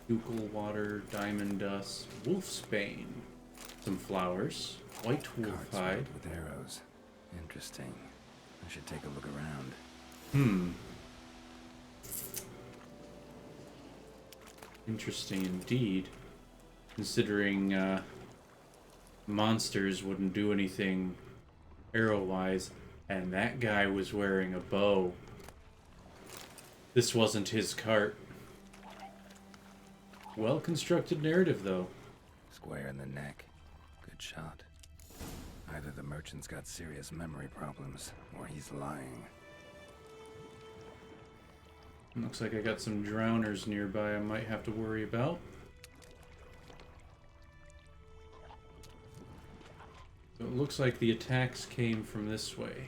Ducal water, diamond dust, wolfsbane, some flowers, white wolf hide. With arrows. Interesting. I should take a look around. Interesting indeed. considering monsters wouldn't do anything arrow-wise, and that guy was wearing a bow. This wasn't his cart. Well-constructed narrative, though. Square in the neck. Good shot. Either the merchant's got serious memory problems, or he's lying. Looks like I got some drowners nearby I might have to worry about. So it looks like the attacks came from this way.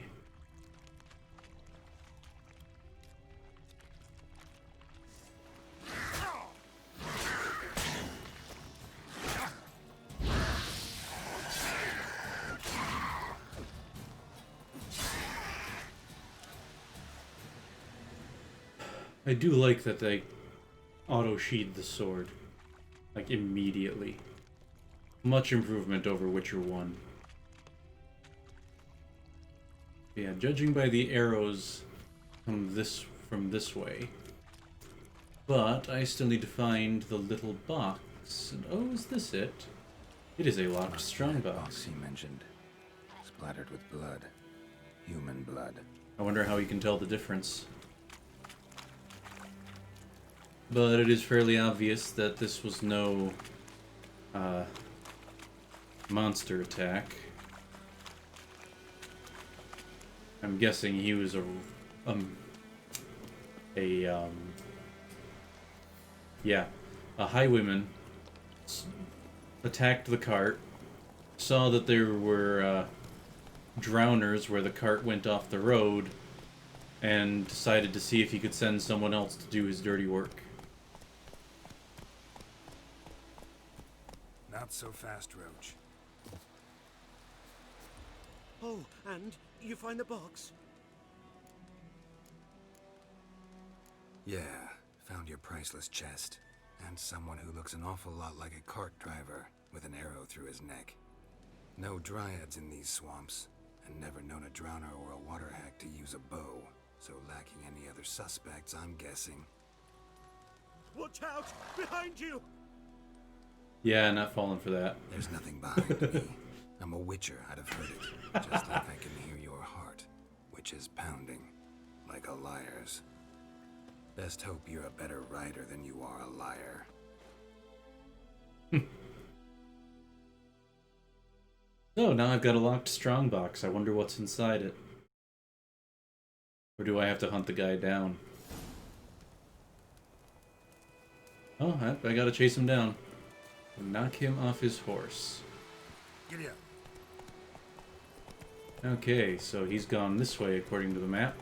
I do like that they auto-sheathed the sword, like, immediately. Much improvement over Witcher 1. Yeah, judging by the arrows from this way. But I still need to find the little box. And oh, is this it? It is a locked strongbox. He mentioned, splattered with blood, human blood. I wonder how you can tell the difference. But it is fairly obvious that this was no monster attack. I'm guessing he was a highwayman attacked the cart, saw that there were drowners where the cart went off the road, and decided to see if he could send someone else to do his dirty work. Not so fast, Roach. Oh, and you find the box? Yeah, found your priceless chest. And someone who looks an awful lot like a cart driver with an arrow through his neck. No dryads in these swamps, and never known a drowner or a water hack to use a bow. So lacking any other suspects, I'm guessing. Watch out! Behind you! Yeah, not falling for that. There's nothing behind me. I'm a witcher, I'd have heard it. Just like I can hear your heart, which is pounding, like a liar's. Best hope you're a better writer than you are a liar. So now I've got a locked strongbox. I wonder what's inside it. Or do I have to hunt the guy down? Oh, I gotta chase him down. Knock him off his horse. Giddy up. Okay, so he's gone this way according to the map.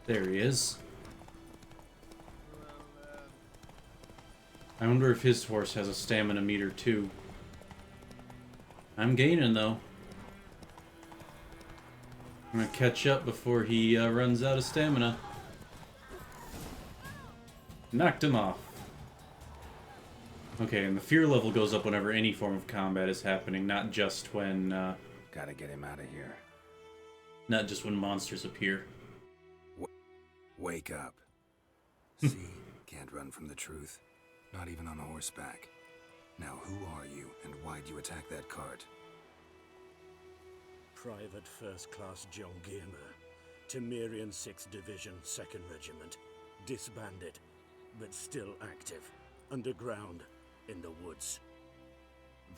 There he is. I wonder if his horse has a stamina meter too. I'm gaining though. I'm gonna catch up before he runs out of stamina. Knocked him off. Okay, and the fear level goes up whenever any form of combat is happening, not just when... Gotta get him out of here. Not just when monsters appear. Wake up. See, can't run from the truth. Not even on horseback. Now who are you, and why'd you attack that cart? Private First Class John Gilmer, Temerian 6th Division, 2nd Regiment. Disbanded, but still active. Underground, in the woods.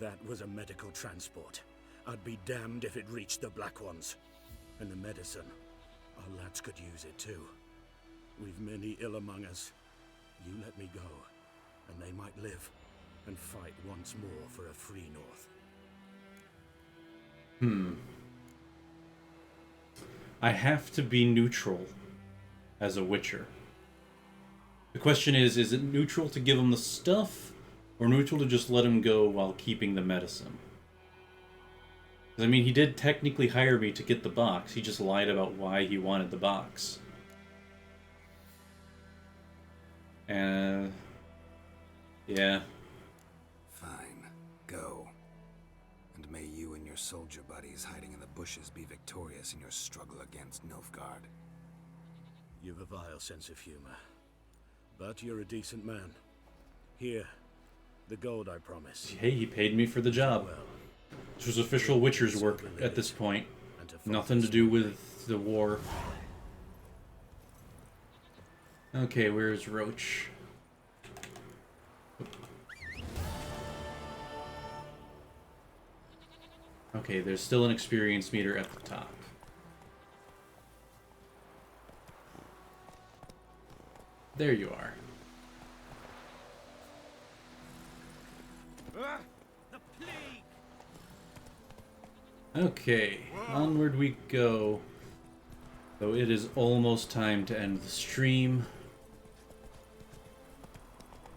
That was a medical transport. I'd be damned if it reached the Black Ones. And the medicine, our lads could use it too. We've many ill among us. You let me go, and they might live, and fight once more for a free North. I have to be neutral as a Witcher. The question is it neutral to give him the stuff, or neutral to just let him go while keeping the medicine? Because, I mean, he did technically hire me to get the box. He just lied about why he wanted the box. Yeah. Fine, go. your soldier buddies hiding in the bushes be victorious in your struggle against Nilfgaard. You've a vile sense of humor. But you're a decent man. Here, the gold I promised. Hey, he paid me for the job. This was official Witcher's work at this point. Nothing to do with the war. Okay, where's Roach? Okay, there's still an experience meter at the top. There you are. The plague! Okay, onward we go. So it is almost time to end the stream.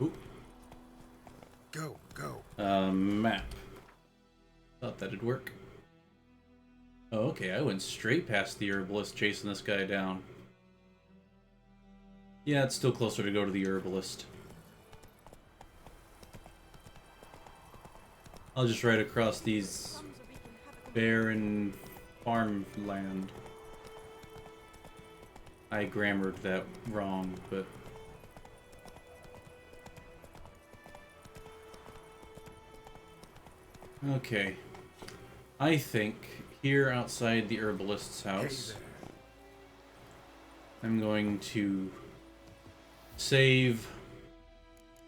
Ooh. Go. Map. Thought that'd work. Oh, okay, I went straight past the herbalist chasing this guy down. Yeah, it's still closer to go to the herbalist. I'll just ride across these barren farmland. I grammared that wrong, but... Okay. I think here outside the herbalist's house, I'm going to save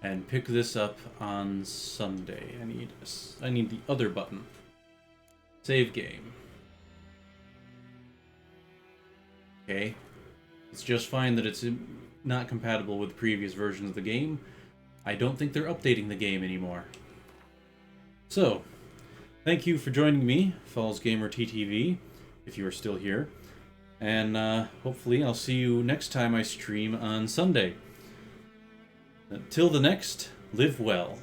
and pick this up on Sunday. I need the other button. Save game. Okay. It's just fine that it's not compatible with previous versions of the game. I don't think they're updating the game anymore. So, thank you for joining me, Falls Gamer TTV, if you are still here. And hopefully I'll see you next time I stream on Sunday. Until the next, live well.